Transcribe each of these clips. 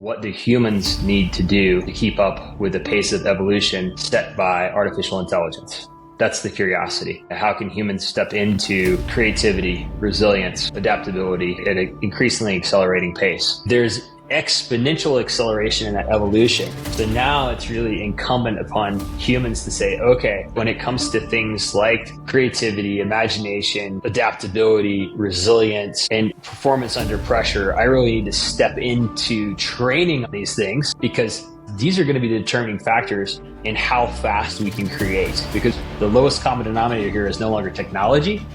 What do humans need to do to keep up with the pace of evolution set by artificial intelligence? That's the curiosity. How can humans step into creativity, resilience, adaptability at an increasingly accelerating pace? There's exponential acceleration in that evolution. So now it's really incumbent upon humans to say, okay, when it comes to things like creativity, imagination, adaptability, resilience, and performance under pressure, I really need to step into training these things, because these are going to be the determining factors in how fast we can create. Because the lowest common denominator here is no longer technology.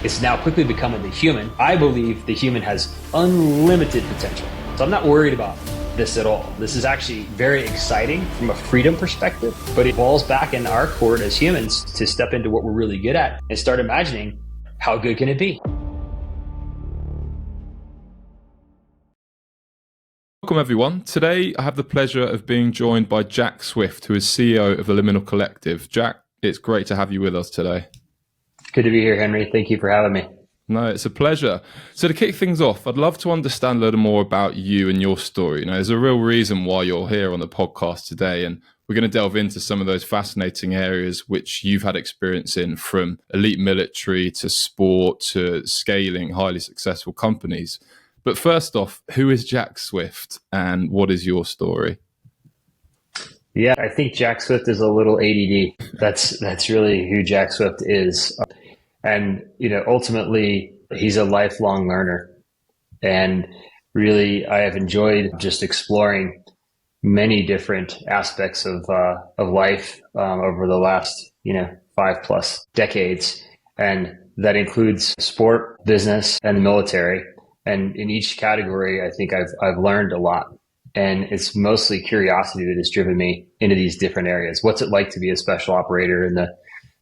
It's now quickly becoming the human. I believe the human has unlimited potential. So I'm not worried about this at all. This is actually very exciting from a freedom perspective, but it falls back in our court as humans to step into what we're really good at and start imagining how good can it be. Welcome everyone. Today I have the pleasure of being joined by Jack Swift, who is CEO of the Liminal Collective. Jack, it's great to have you with us today. Good to be here, Henry. Thank you for having me. No, it's a pleasure. So to kick things off, I'd love to understand a little more about you and your story. There's a real reason why you're here on the podcast today, and we're going to delve into some of those fascinating areas which you've had experience in, from elite military to sport to scaling highly successful companies. But first off, who is Jack Swift and what is your story? Yeah, I think Jack Swift is a little ADD. That's really who Jack Swift is. And, ultimately, he's a lifelong learner. And really, I have enjoyed just exploring many different aspects of life over the last, 5+ decades. And that includes sport, business, and the military. And in each category, I think I've learned a lot. And it's mostly curiosity that has driven me into these different areas. What's it like to be a special operator in the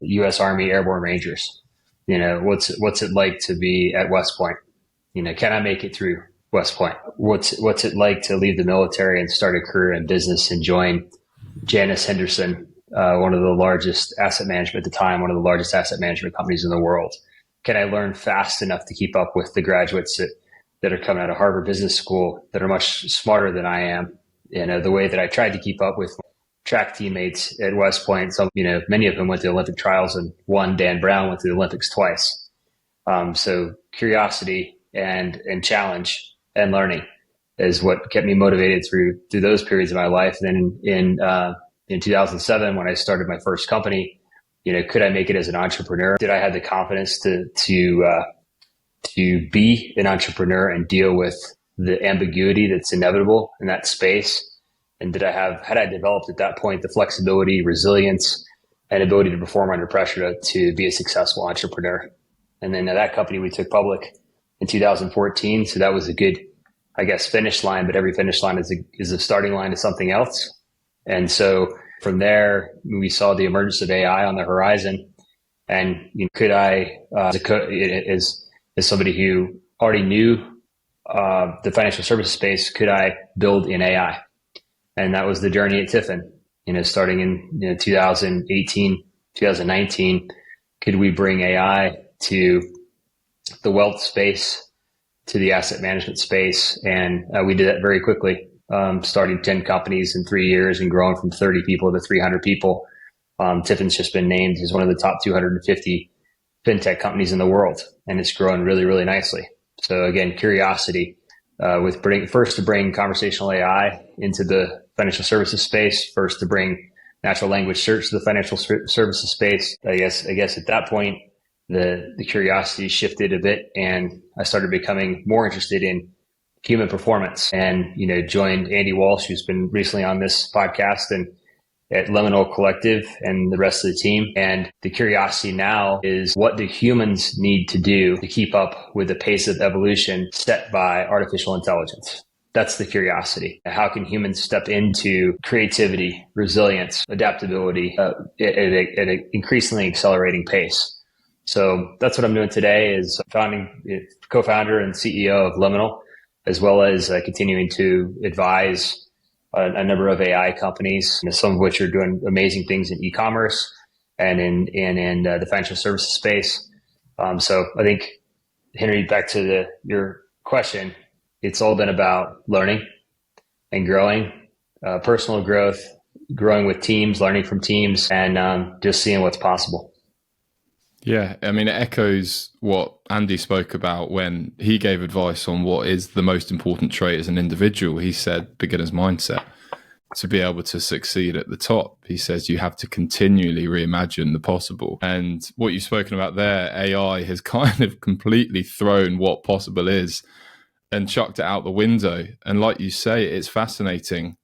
U.S. Army Airborne Rangers? What's it like to be at West Point? Can I make it through West Point? What's it like to leave the military and start a career in business and join Janus Henderson, one of the largest asset management at the time, one of the largest asset management companies in the world? Can I learn fast enough to keep up with the graduates that are coming out of Harvard Business School that are much smarter than I am? The way that I tried to keep up with track teammates at West Point. So, many of them went to the Olympic trials, and one, Dan Brown, went to the Olympics twice. So curiosity and challenge and learning is what kept me motivated through those periods of my life. Then in 2007, when I started my first company, could I make it as an entrepreneur? Did I have the confidence to be an entrepreneur and deal with the ambiguity that's inevitable in that space? And had I developed at that point the flexibility, resilience, and ability to perform under pressure to be a successful entrepreneur? And then that company we took public in 2014. So that was a good, finish line, but every finish line is a starting line to something else. And so from there, we saw the emergence of AI on the horizon. And could I, as somebody who already knew the financial services space, could I build in AI? And that was the journey at Tiffin, starting in 2018, 2019. Could we bring AI to the wealth space, to the asset management space? And we did that very quickly, starting 10 companies in 3 years and growing from 30 people to 300 people. Tiffin's just been named as one of the top 250 fintech companies in the world, and it's growing really, really nicely. So again, curiosity with to bring conversational AI into the financial services space, first to bring natural language search to the financial services space. I guess at that point, the curiosity shifted a bit, and I started becoming more interested in human performance, and joined Andy Walsh, who's been recently on this podcast, and at Liminal Collective and the rest of the team. And the curiosity now is, what do humans need to do to keep up with the pace of evolution set by artificial intelligence? That's the curiosity. How can humans step into creativity, resilience, adaptability at an increasingly accelerating pace? So that's what I'm doing today, is co-founder and CEO of Liminal, as well as continuing to advise a number of AI companies, some of which are doing amazing things in e-commerce and in the financial services space. So I think, Henry, back to your question, it's all been about learning and growing, personal growth, growing with teams, learning from teams, and just seeing what's possible. Yeah, I mean, it echoes what Andy spoke about when he gave advice on what is the most important trait as an individual. He said beginner's mindset. To be able to succeed at the top, he says you have to continually reimagine the possible. And what you've spoken about there, AI has kind of completely thrown what possible is and chucked it out the window. And like you say, it's fascinating.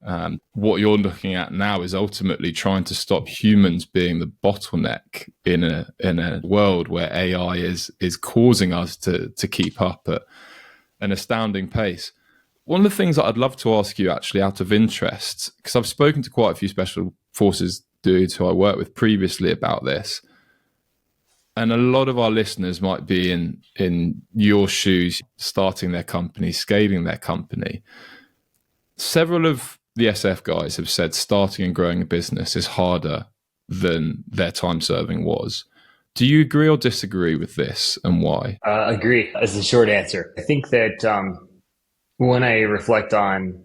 What you're looking at now is ultimately trying to stop humans being the bottleneck in a world where AI is causing us to keep up at an astounding pace. One of the things that I'd love to ask you, actually, out of interest, because I've spoken to quite a few special forces dudes who I worked with previously about this, and a lot of our listeners might be in your shoes, starting their company, scaling their company. Several of the SF guys have said starting and growing a business is harder than their time serving was. Do you agree or disagree with this, and why? Agree is the short answer. I think that when I reflect on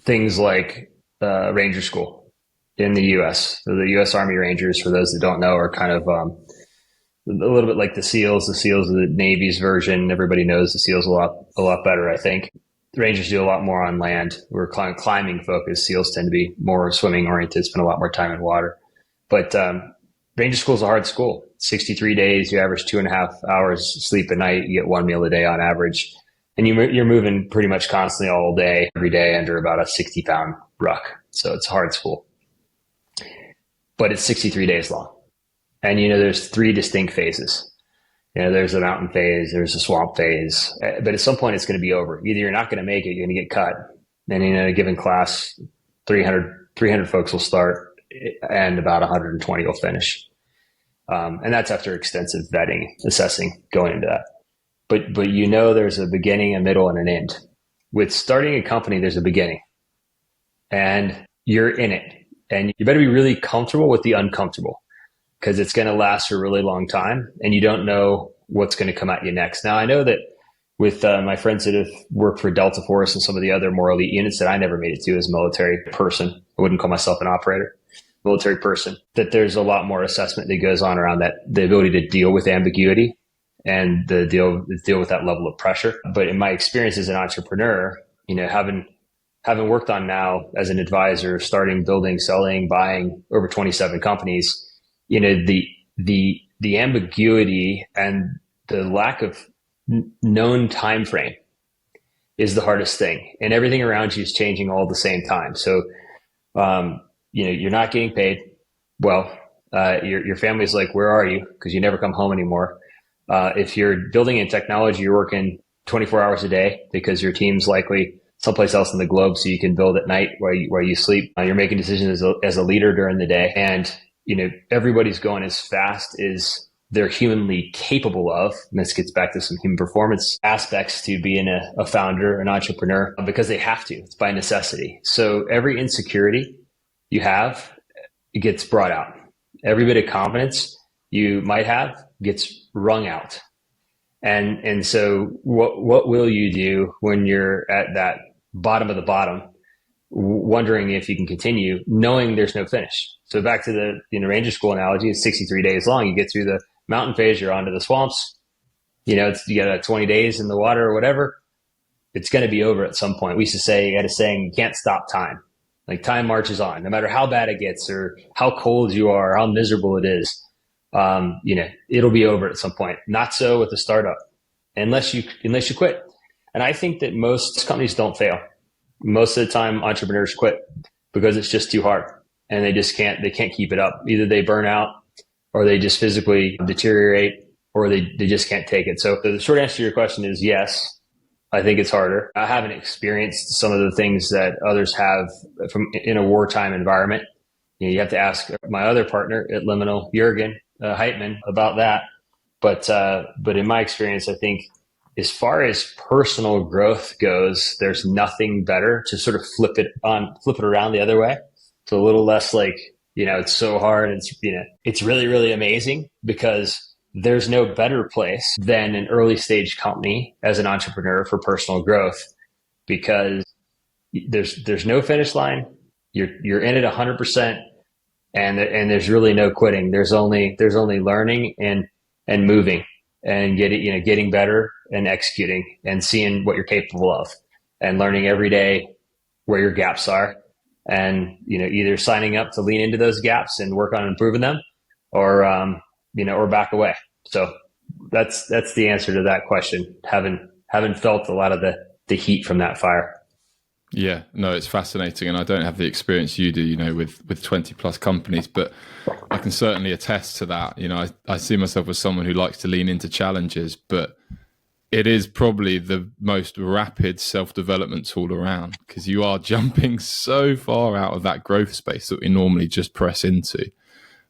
things like Ranger School in the U.S., so the U.S. Army Rangers, for those that don't know, are kind of a little bit like the SEALs. The SEALs are the Navy's version. Everybody knows the SEALs a lot better, I think. The Rangers do a lot more on land. We're climbing focused. SEALs tend to be more swimming oriented, spend a lot more time in water. But Ranger School is a hard school. 63 days, you average 2.5 hours sleep a night. You get 1 meal a day on average. And you're moving pretty much constantly all day, every day under about a 60-pound ruck. So it's a hard school. But it's 63 days long. And, there's 3 distinct phases. There's a mountain phase, there's a swamp phase. But at some point, it's going to be over. Either you're not going to make it, you're going to get cut. And in a given class, 300 folks will start and about 120 will finish. And that's after extensive vetting, assessing, going into that. But there's a beginning, a middle, and an end. With starting a company, there's a beginning. And you're in it. And you better be really comfortable with the uncomfortable, because it's going to last for a really long time. And you don't know what's going to come at you next. Now, I know that with my friends that have worked for Delta Force and some of the other more elite units that I never made it to as a military person, I wouldn't call myself an operator, military person, that there's a lot more assessment that goes on around that, the ability to deal with ambiguity and the deal with that level of pressure. But in my experience as an entrepreneur, having worked on now as an advisor, starting, building, selling, buying over 27 companies, the ambiguity and the lack of known time frame is the hardest thing. And everything around you is changing all at the same time. So, you're not getting paid. Well, your family's like, where are you? Because you never come home anymore. If you're building in technology, you're working 24 hours a day because your team's likely someplace else in the globe, so you can build at night while you sleep. You're making decisions as a leader during the day, and everybody's going as fast as they're humanly capable of. And this gets back to some human performance aspects to being a founder, an entrepreneur, because they have to. It's by necessity. So every insecurity you have, it gets brought out. Every bit of confidence you might have gets wrung out. And so what will you do when you're at that bottom of the bottom, wondering if you can continue, knowing there's no finish? So back to the Ranger School analogy, it's 63 days long. You get through the mountain phase, you're onto the swamps. You got 20 days in the water or whatever. It's going to be over at some point. We used to say, you got a saying, you can't stop time. Like, time marches on, no matter how bad it gets or how cold you are, how miserable it is. It'll be over at some point. Not so with a startup, unless you quit. And I think that most companies don't fail. Most of the time, entrepreneurs quit because it's just too hard, and they can't keep it up. Either they burn out, or they just physically deteriorate, or they just can't take it. So the short answer to your question is yes. I think it's harder. I haven't experienced some of the things that others have in a wartime environment. You have to ask my other partner at Liminal, Jürgen Heitman, about that. But in my experience, I think as far as personal growth goes, there's nothing better to sort of flip it around the other way. So a little less like, it's so hard. It's really, really amazing, because there's no better place than an early stage company as an entrepreneur for personal growth, because there's no finish line. You're in it 100%, and there's really no quitting. There's only learning and moving and getting better and executing and seeing what you're capable of and learning every day where your gaps are, and either signing up to lean into those gaps and work on improving them, or or back away. So that's the answer to that question. Haven't felt a lot of the heat from that fire. Yeah, no, it's fascinating, and I don't have the experience you do, with 20 plus companies, but I can certainly attest to that. I see myself as someone who likes to lean into challenges, but it is probably the most rapid self-development tool around, because you are jumping so far out of that growth space that we normally just press into.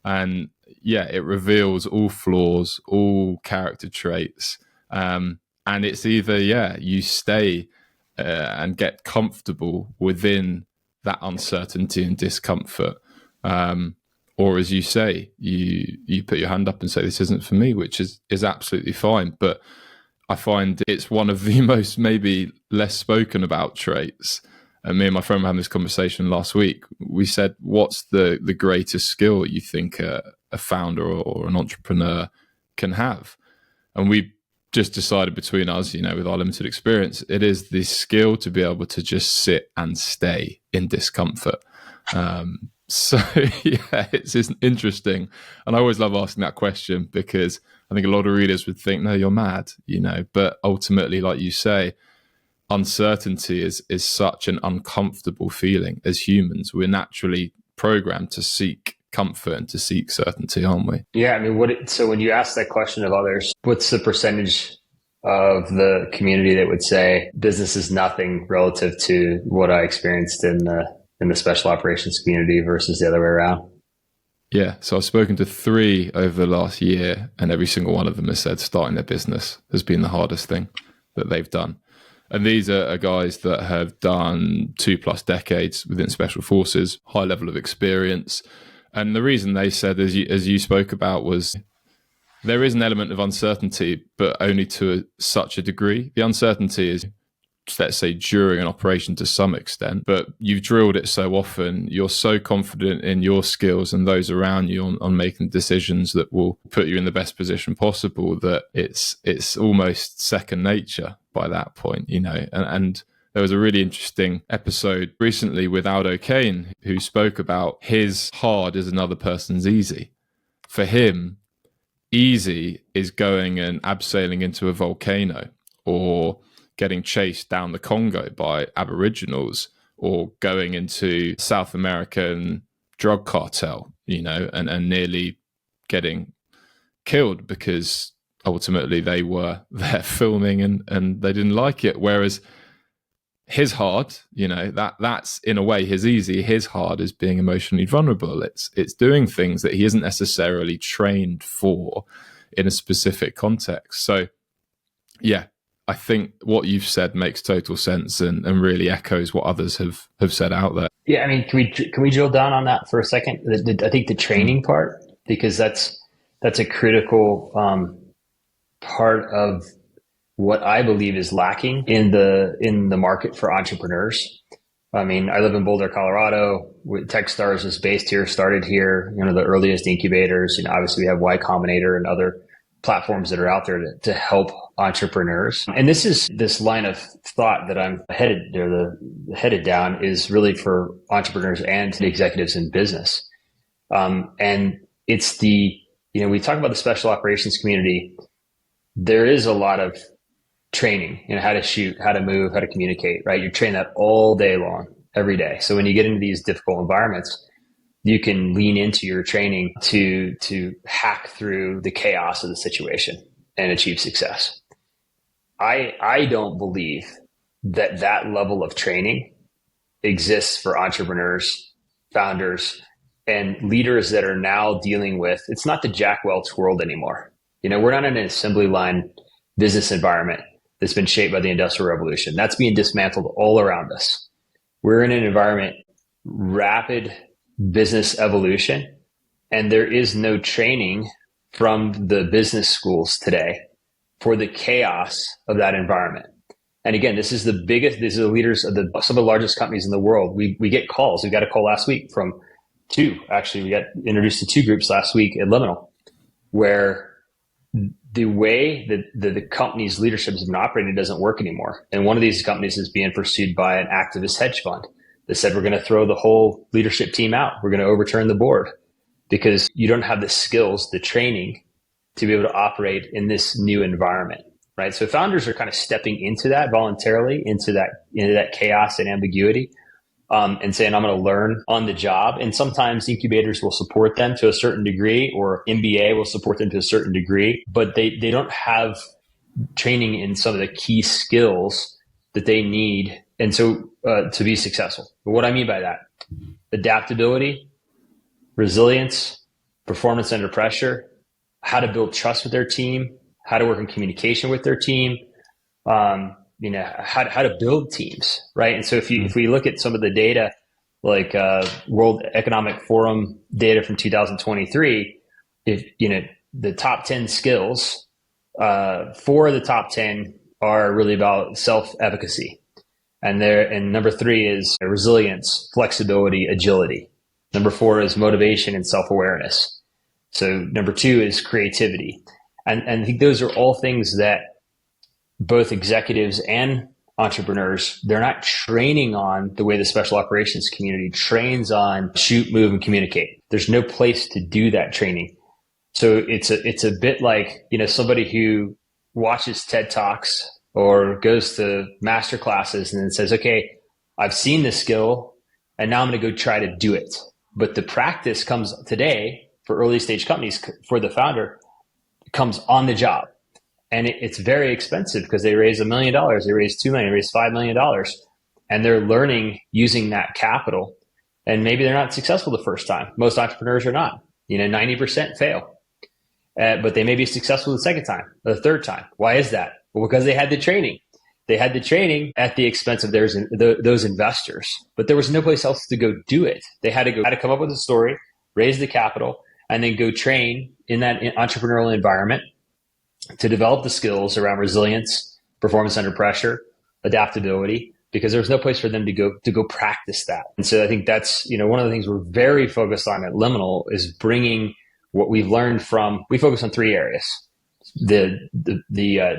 And yeah, it reveals all flaws, all character traits. And it's either, you stay and get comfortable within that uncertainty and discomfort. Or as you say, you put your hand up and say, this isn't for me, which is absolutely fine. But I find it's one of the most maybe less spoken about traits. And me and my friend were having this conversation last week. We said, what's the greatest skill you think a founder or an entrepreneur can have? And we just decided between us, with our limited experience, it is the skill to be able to just sit and stay in discomfort. So yeah, it's interesting. And I always love asking that question, because I think a lot of readers would think, no, you're mad, but ultimately, like you say, uncertainty is such an uncomfortable feeling. As humans, we're naturally programmed to seek comfort and to seek certainty, aren't we? Yeah. I mean, so when you ask that question of others, what's the percentage of the community that would say business is nothing relative to what I experienced in the special operations community versus the other way around? Yeah. So I've spoken to 3 over the last year, and every single one of them has said starting their business has been the hardest thing that they've done. And these are guys that have done 2+ decades within special forces, high level of experience. And the reason they said, as you spoke about, was there is an element of uncertainty, but only to such a degree. The uncertainty is, let's say, during an operation to some extent, but you've drilled it so often, you're so confident in your skills and those around you on making decisions that will put you in the best position possible, that it's almost second nature by that point, and there was a really interesting episode recently with Aldo Kane, who spoke about his hard is another person's easy. For him, easy is going and abseiling into a volcano, or getting chased down the Congo by Aboriginals, or going into South American drug cartel, and nearly getting killed because ultimately they were there filming and they didn't like it. Whereas his hard, that's in a way his easy. His hard is being emotionally vulnerable. It's doing things that he isn't necessarily trained for in a specific context. So yeah, I think what you've said makes total sense and really echoes what others have said out there. Yeah, I mean, can we drill down on that for a second? I think the training part, because that's a critical part of what I believe is lacking in the market for entrepreneurs. I mean, I live in Boulder, Colorado. Techstars is based here, started here. The earliest incubators. Obviously we have Y Combinator and other platforms that are out there to help entrepreneurs. And this line of thought that I'm headed down is really for entrepreneurs and executives in business. And it's we talk about the special operations community. There is a lot of training, how to shoot, how to move, how to communicate, right? You train that all day long, every day. So when you get into these difficult environments, you can lean into your training to hack through the chaos of the situation and achieve success. I don't believe that level of training exists for entrepreneurs, founders, and leaders that are now dealing with, it's not the Jack Welch world anymore. We're not in an assembly line business environment that's been shaped by the Industrial Revolution. That's being dismantled all around us. We're in an environment, rapid business evolution, and there is no training from the business schools today for the chaos of that environment. And again, these are the leaders of some of the largest companies in the world. We get calls. We got a call last week from two. Actually, we got introduced to two groups last week at Liminal, where the way that the company's leadership has been operating doesn't work anymore. And one of these companies is being pursued by an activist hedge fund that said, we're going to throw the whole leadership team out. We're going to overturn the board because you don't have the skills, the training to be able to operate in this new environment, right? So founders are kind of stepping into that voluntarily, into that chaos and ambiguity, and saying, I'm going to learn on the job. And sometimes incubators will support them to a certain degree, or MBA will support them to a certain degree, but they don't have training in some of the key skills that they need. And so to be successful. But what I mean by that, adaptability, resilience, performance under pressure, how to build trust with their team, how to work in communication with their team, how to build teams, right? And so if we look at some of the data, like World Economic Forum data from 2023, the top 10 skills, 4 of the top 10 are really about self-efficacy. And number 3 is resilience, flexibility, agility. Number 4 is motivation and self-awareness. So number 2 is creativity. And I think those are all things that both executives and entrepreneurs, they're not training on the way the special operations community trains on shoot, move, and communicate. There's no place to do that training. So it's a bit like, somebody who watches TED Talks or goes to master classes and then says, okay, I've seen this skill and now I'm going to go try to do it. But the practice comes today for early stage companies, for the founder, comes on the job. And it's very expensive because they raise $1 million, they raise $2 million, they raise $5 million, and they're learning using that capital. And maybe they're not successful the first time. Most entrepreneurs are not. 90% fail. But they may be successful the second time, or the third time. Why is that? Well, because they had the training. They had the training at the expense of those investors, but there was no place else to go do it. They had to come up with a story, raise the capital, and then go train in that entrepreneurial environment to develop the skills around resilience, performance under pressure, adaptability, because there was no place for them to go practice that. And so I think that's, one of the things we're very focused on at Liminal is bringing what we've learned we focus on 3 areas: the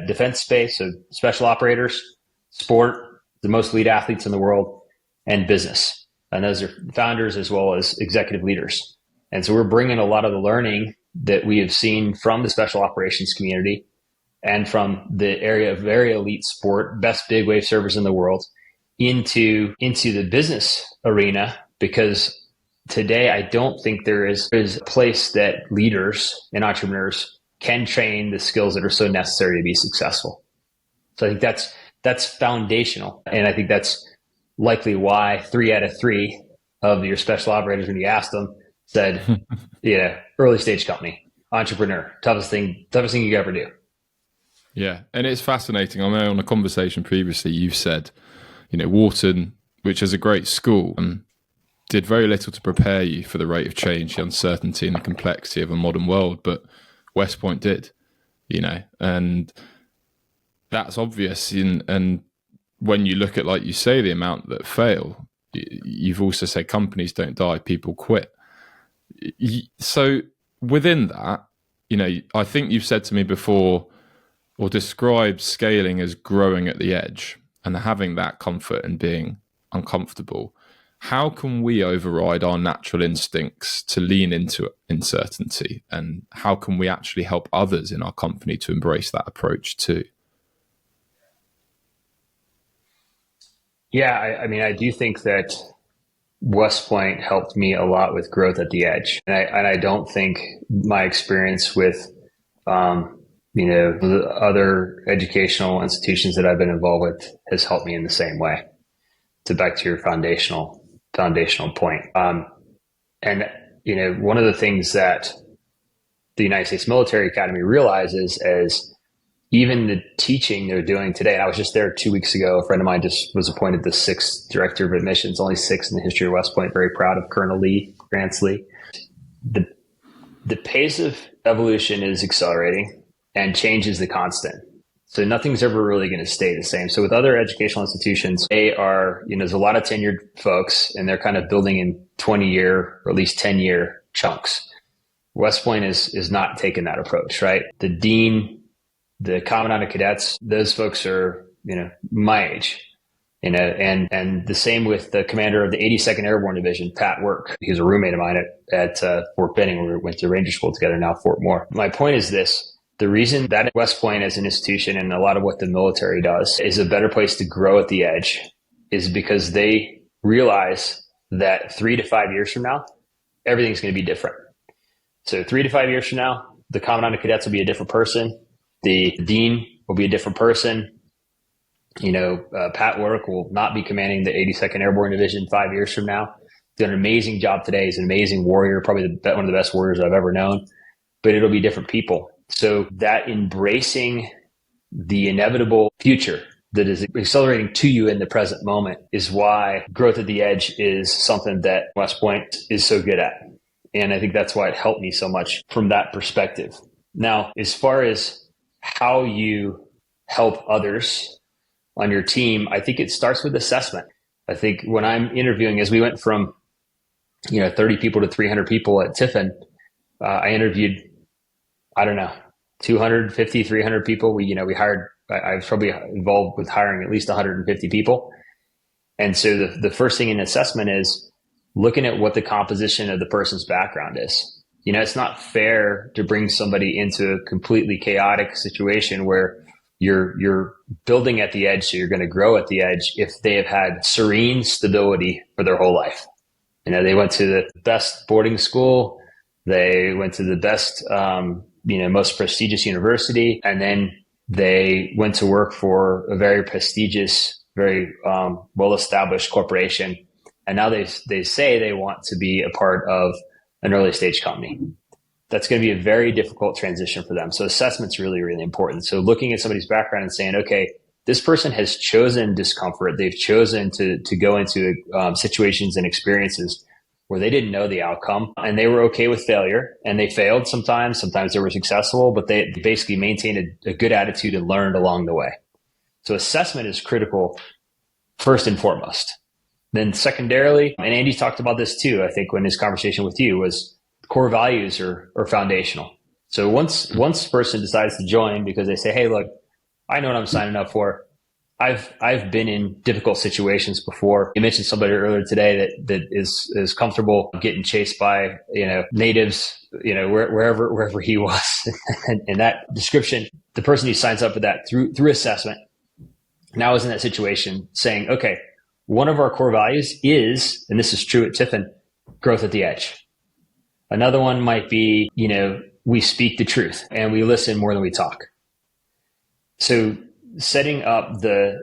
defense space, so special operators, sport, the most elite athletes in the world, and business. And those are founders as well as executive leaders. And so we're bringing a lot of the learning that we have seen from the special operations community and from the area of very elite sport, best big wave surfers in the world, into the business arena, because today I don't think there is a place that leaders and entrepreneurs can train the skills that are so necessary to be successful. So I think that's foundational. And I think that's likely why 3 out of 3 of your special operators, when you asked them, said, early stage company, entrepreneur, toughest thing you could ever do. Yeah. And it's fascinating. I know on a conversation previously, you've said, Wharton, which is a great school, did very little to prepare you for the rate of change, the uncertainty and the complexity of a modern world, but West Point did, and that's obvious. And when you look at, like you say, the amount that fail, you've also said companies don't die, people quit. So within that, I think you've said to me before, or described scaling as growing at the edge and having that comfort in being uncomfortable. How can we override our natural instincts to lean into uncertainty? And how can we actually help others in our company to embrace that approach too? Yeah, I do think that West Point helped me a lot with growth at the edge. And I don't think my experience with, the other educational institutions that I've been involved with has helped me in the same way. Back to your foundational point. And one of the things that the United States Military Academy realizes is even the teaching they're doing today. And I was just there 2 weeks ago. A friend of mine just was appointed the 6th director of admissions, only 6th in the history of West Point. Very proud of Colonel Lee, Grants Lee. The pace of evolution is accelerating and change is the constant. So nothing's ever really going to stay the same. So with other educational institutions, they are, there's a lot of tenured folks and they're kind of building in 20-year or at least 10-year chunks. West Point is not taking that approach, right? The dean, the commandant of cadets, those folks are, my age, and the same with the commander of the 82nd Airborne Division, Pat Work. He was a roommate of mine at Fort Benning. We went to Ranger School together, now Fort Moore. My point is this. The reason that West Point as an institution and a lot of what the military does is a better place to grow at the edge is because they realize that 3 to 5 years from now, everything's going to be different. So 3 to 5 years from now, the commandant of cadets will be a different person. The dean will be a different person. Pat Work will not be commanding the 82nd Airborne Division 5 years from now. Did an amazing job today. He's an amazing warrior, probably one of the best warriors I've ever known, but it'll be different people. So that embracing the inevitable future that is accelerating to you in the present moment is why growth at the edge is something that West Point is so good at. And I think that's why it helped me so much from that perspective. Now, as far as how you help others on your team, I think it starts with assessment. I think when I'm interviewing, as we went from 30 people to 300 people at Tiffin, I interviewed 250, 300 people. We hired, I was probably involved with hiring at least 150 people. And so the first thing in assessment is looking at what the composition of the person's background is. It's not fair to bring somebody into a completely chaotic situation where you're building at the edge, so you're going to grow at the edge if they have had serene stability for their whole life. They went to the best boarding school. They went to the best, most prestigious university, and then they went to work for a very prestigious, very well-established corporation. And now they say they want to be a part of an early stage company. That's going to be a very difficult transition for them. So assessment's really, really important. So looking at somebody's background and saying, okay, this person has chosen discomfort. They've chosen to go into situations and experiences where they didn't know the outcome and they were okay with failure, and they failed sometimes they were successful, but they basically maintained a good attitude and learned along the way. So assessment is critical first and foremost. Then secondarily, and Andy talked about this too, I think when his conversation with you, was core values are foundational. So once a person decides to join because they say, hey, look, I know what I'm signing up for. I've been in difficult situations before. You mentioned somebody earlier today that is comfortable getting chased by, natives, wherever he was. And that description, the person who signs up for that through assessment now is in that situation saying, okay, one of our core values is, and this is true at Tiffin, growth at the edge. Another one might be, we speak the truth and we listen more than we talk. So setting up the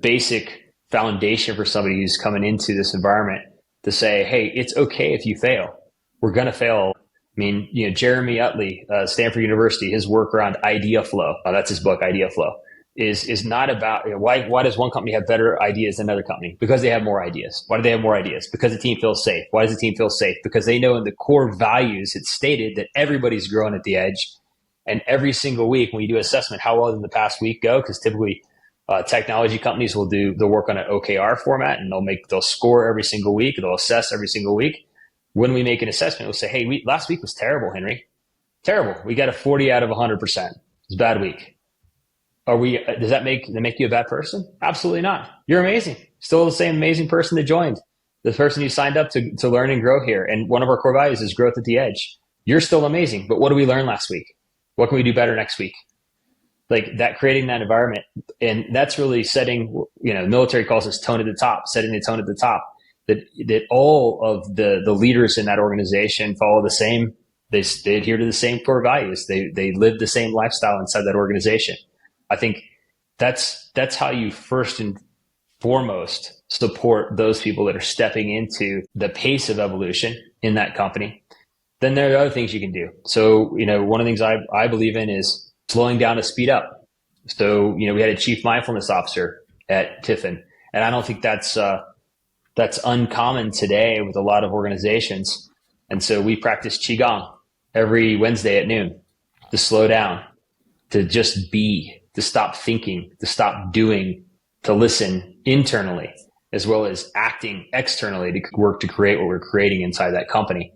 basic foundation for somebody who's coming into this environment to say, hey, it's okay if you fail. We're going to fail. I mean, Jeremy Utley, Stanford University, his work around idea flow, that's his book, Idea Flow, is not about why does one company have better ideas than another company? Because they have more ideas. Why do they have more ideas? Because the team feels safe. Why does the team feel safe? Because they know in the core values it's stated that everybody's growing at the edge. And every single week when you do assessment, how well did the past week go? Because typically technology companies will do the work on an OKR format, and they'll score every single week. They'll assess every single week. When we make an assessment, we'll say, hey, last week was terrible, Henry. Terrible. We got a 40 out of 100%. It's a bad week. Does that make you a bad person? Absolutely not. You're amazing. Still the same amazing person that joined. The person who signed up to learn and grow here. And one of our core values is growth at the edge. You're still amazing. But what did we learn last week? What can we do better next week? Like that, creating that environment. And that's really setting, military calls this tone at the top, setting the tone at the top, that all of the leaders in that organization follow the same, they adhere to the same core values. They live the same lifestyle inside that organization. I think that's how you first and foremost support those people that are stepping into the pace of evolution in that company. Then there are other things you can do. So, one of the things I believe in is slowing down to speed up. So, we had a chief mindfulness officer at Tiffin, and I don't think that's uncommon today with a lot of organizations. And so we practice Qigong every Wednesday at noon to slow down. to just be, to stop thinking, to stop doing, to listen internally, as well as acting externally to work to create what we're creating inside that company.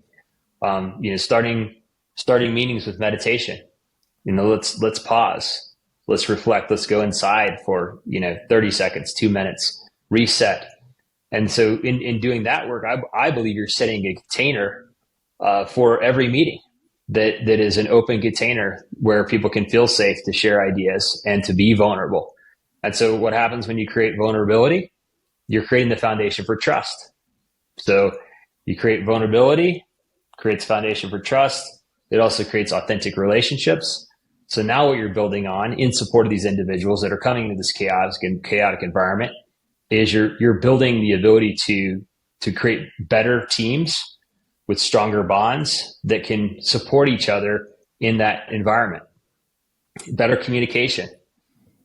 Starting meetings with meditation. Let's pause, let's reflect, let's go inside for 30 seconds, 2 minutes, reset. And so in doing that work, I believe you're setting a container for every meeting that is an open container where people can feel safe to share ideas and to be vulnerable. And so what happens when you create vulnerability? You're creating the foundation for trust. So you create vulnerability, creates foundation for trust. It also creates authentic relationships. So now what you're building on in support of these individuals that are coming into this chaotic environment is you're building the ability to create better teams with stronger bonds that can support each other in that environment. Better communication,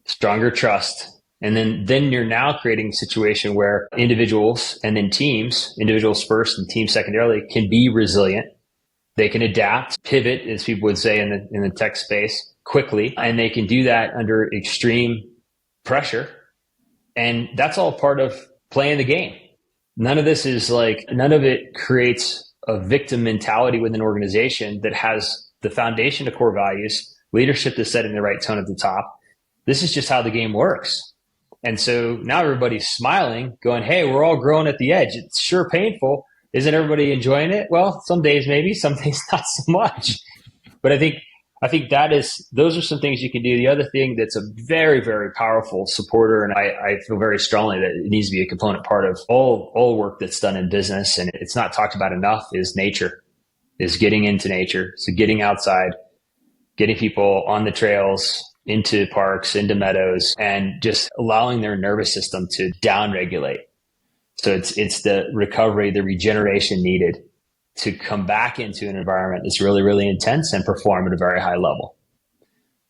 stronger trust. And then you're now creating a situation where individuals and then teams, individuals first and teams secondarily, can be resilient. They can adapt, pivot, as people would say in the tech space, quickly. And they can do that under extreme pressure. And that's all part of playing the game. None of it creates a victim mentality within an organization that has the foundation of core values, leadership is setting the right tone at the top. This is just how the game works. And so now everybody's smiling, going, hey, we're all growing at the edge. It's sure painful. Isn't everybody enjoying it? Well, some days maybe, some days not so much. But I think those are some things you can do. The other thing that's a very, very powerful supporter, and I feel very strongly that it needs to be a component part of all work that's done in business, and it's not talked about enough, is nature, is getting into nature. So getting outside, getting people on the trails, into parks, into meadows, and just allowing their nervous system to downregulate. So it's the recovery, the regeneration needed to come back into an environment that's really, really intense and perform at a very high level.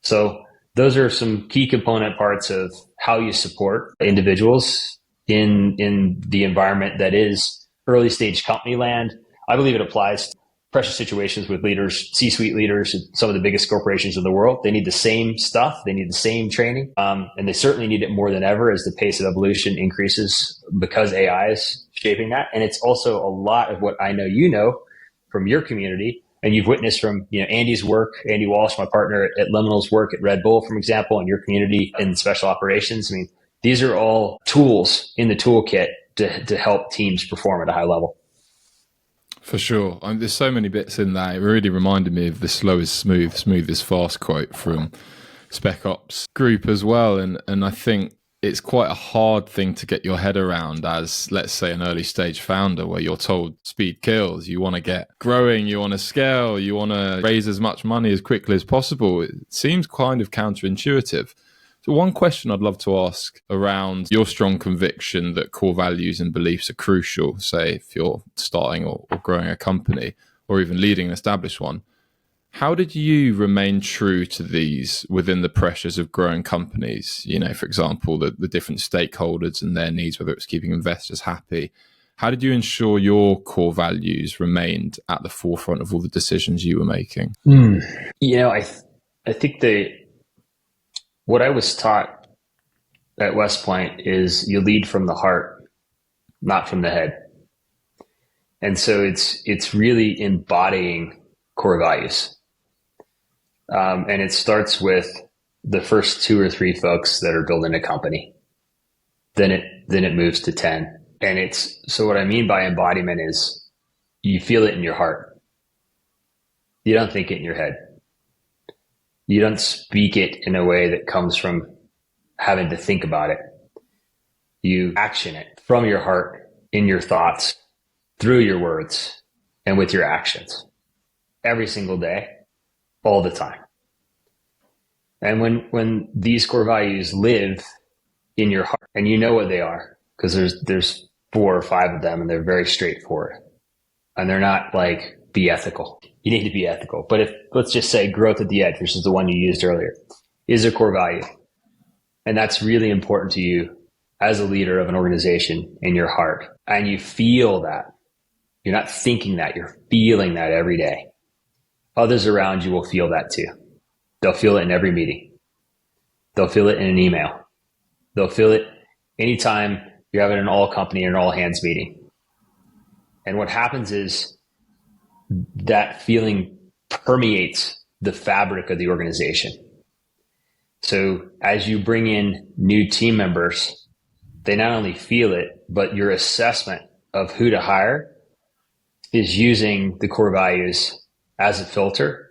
So those are some key component parts of how you support individuals in the environment that is early stage company land. I believe it applies to pressure situations with leaders, C-suite leaders, some of the biggest corporations in the world. They need the same stuff. They need the same training. And they certainly need it more than ever as the pace of evolution increases because AI is shaping that. And it's also a lot of what I know from your community, and you've witnessed from Andy's work, Andy Walsh, my partner at Liminal's work at Red Bull, for example, and your community in special operations. I mean, these are all tools in the toolkit to help teams perform at a high level. For sure. There's so many bits in that. It really reminded me of the slow is smooth, smooth is fast quote from Spec Ops Group as well. And I think it's quite a hard thing to get your head around as, let's say, an early stage founder where you're told speed kills. You want to get growing, you want to scale, you want to raise as much money as quickly as possible. It seems kind of counterintuitive. So one question I'd love to ask around your strong conviction that core values and beliefs are crucial, say if you're starting or growing a company or even leading an established one, how did you remain true to these within the pressures of growing companies? For example, the different stakeholders and their needs, whether it's keeping investors happy. How did you ensure your core values remained at the forefront of all the decisions you were making? I think what I was taught at West Point is you lead from the heart, not from the head. And so it's really embodying core values. And it starts with the first 2 or 3 folks that are building a company. Then it moves to 10. And so what I mean by embodiment is you feel it in your heart. You don't think it in your head. You don't speak it in a way that comes from having to think about it. You action it from your heart, in your thoughts, through your words, and with your actions. Every single day, all the time. And when these core values live in your heart, and you know what they are, because there's 4 or 5 of them, and they're very straightforward. And they're not like, be ethical. You need to be ethical. But if, let's just say growth at the edge, which is the one you used earlier, is a core value. And that's really important to you as a leader of an organization in your heart. And you feel that. You're not thinking that, you're feeling that every day. Others around you will feel that too. They'll feel it in every meeting. They'll feel it in an email. They'll feel it anytime you're having an all company or an all hands meeting. And what happens is that feeling permeates the fabric of the organization. So as you bring in new team members, they not only feel it, but your assessment of who to hire is using the core values as a filter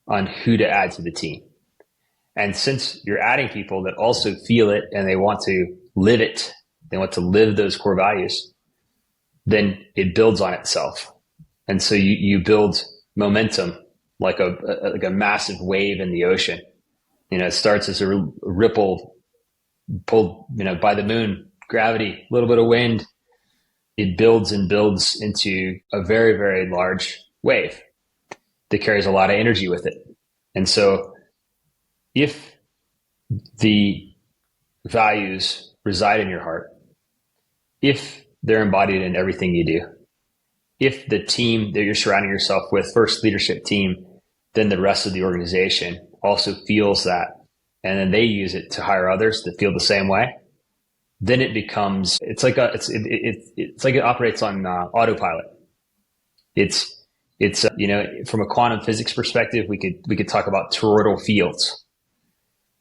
on who to add to the team. And since you're adding people that also feel it and they want to live it, they want to live those core values, then it builds on itself. And so you build momentum like a massive wave in the ocean. It starts as a ripple pulled, by the moon, gravity, a little bit of wind. It builds and builds into a very, very large wave that carries a lot of energy with it. And so if the values reside in your heart, if they're embodied in everything you do, if the team that you're surrounding yourself with, first leadership team, then the rest of the organization also feels that, and then they use it to hire others that feel the same way, then it becomes, it's like it operates on autopilot. It's from a quantum physics perspective, we could talk about toroidal fields.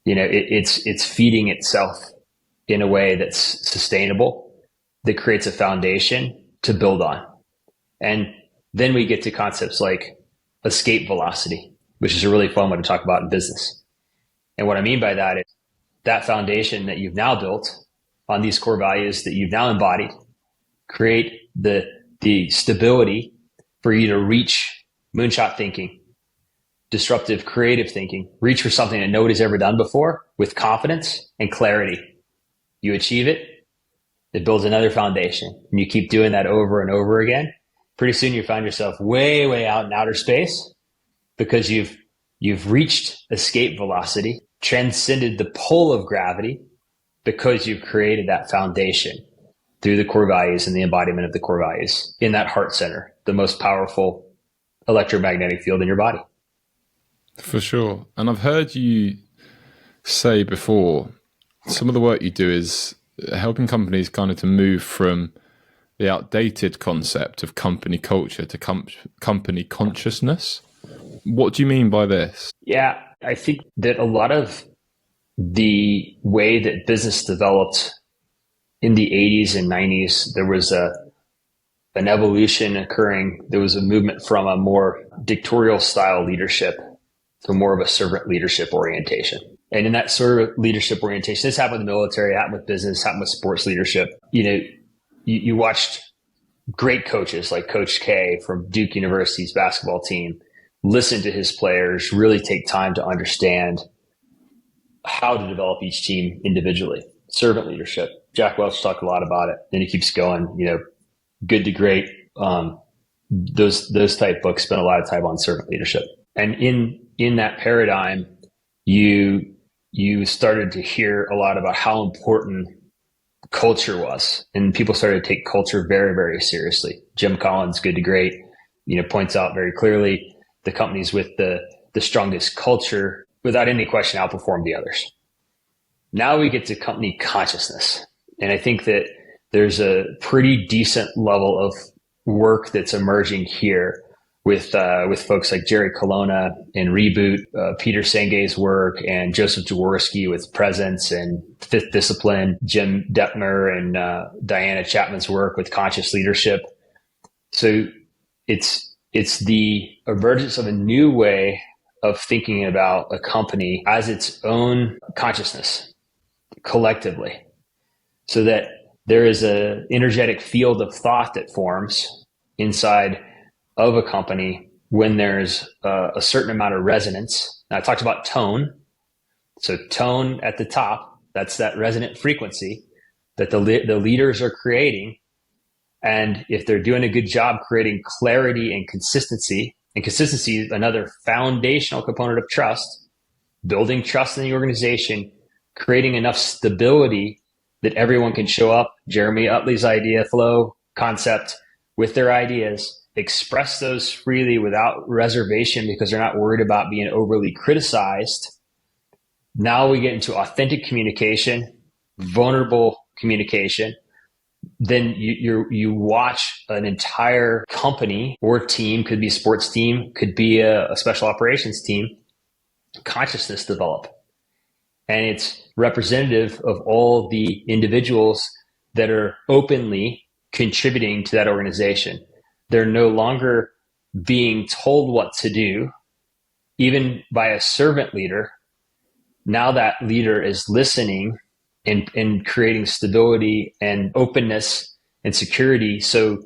It's feeding itself in a way that's sustainable, that creates a foundation to build on. And then we get to concepts like escape velocity, which is a really fun one to talk about in business. And what I mean by that is that foundation that you've now built on these core values that you've now embodied create the stability for you to reach moonshot thinking, disruptive creative thinking, reach for something that nobody's ever done before with confidence and clarity. You achieve it, it builds another foundation, and you keep doing that over and over again. Pretty soon you find yourself way, way out in outer space because you've reached escape velocity, transcended the pull of gravity because you've created that foundation through the core values and the embodiment of the core values in that heart center, the most powerful electromagnetic field in your body. For sure. And I've heard you say before, some of the work you do is helping companies kind of to move from the outdated concept of company culture to company consciousness. What do you mean by this? Yeah, I think that a lot of the way that business developed in the 80s and 90s, there was an evolution occurring. There was a movement from a more dictatorial style leadership to more of a servant leadership orientation. And in that sort of leadership orientation, this happened in the military, happened with business, happened with sports leadership. You watched great coaches like Coach K from Duke University's basketball team listen to his players, really take time to understand how to develop each team individually. Servant leadership. Jack Welch talked a lot about it. Then he keeps going, Good to Great. Those type books spend a lot of time on servant leadership. And in that paradigm, you started to hear a lot about how important culture was, and people started to take culture very, very seriously. Jim Collins, Good to Great, points out very clearly the companies with the strongest culture, without any question, outperform the others. Now we get to company consciousness, and I think that there's a pretty decent level of work that's emerging here with folks like Jerry Colonna and Reboot, Peter Senge's work, and Joseph Jaworski with Presence and Fifth Discipline, Jim Detmer and Diana Chapman's work with Conscious Leadership. So it's the emergence of a new way of thinking about a company as its own consciousness collectively, so that there is an energetic field of thought that forms inside of a company when there's a certain amount of resonance. Now, I talked about tone. So tone at the top, that's that resonant frequency that the leaders are creating. And if they're doing a good job creating clarity and consistency is another foundational component of trust, building trust in the organization, creating enough stability that everyone can show up, Jeremy Utley's idea flow concept, with their ideas, express those freely without reservation because they're not worried about being overly criticized Now we get into authentic communication, vulnerable communication. Then you watch an entire company or team, could be a sports team, could be a special operations team, consciousness develop. And it's representative of all the individuals that are openly contributing to that organization. They're no longer being told what to do, even by a servant leader. Now that leader is listening and creating stability and openness and security so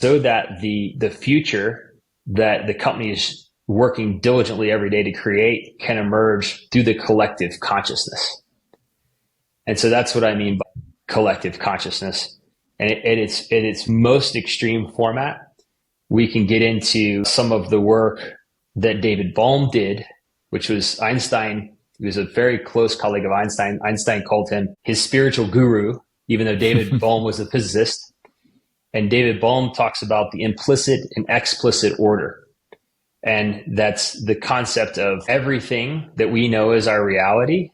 that the future that the company is working diligently every day to create can emerge through the collective consciousness. And so that's what I mean by collective consciousness. And in its most extreme format, we can get into some of the work that David Bohm did, which was Einstein. He was a very close colleague of Einstein. Einstein called him his spiritual guru, even though David Bohm was a physicist. And David Bohm talks about the implicit and explicit order. And that's the concept of everything that we know as our reality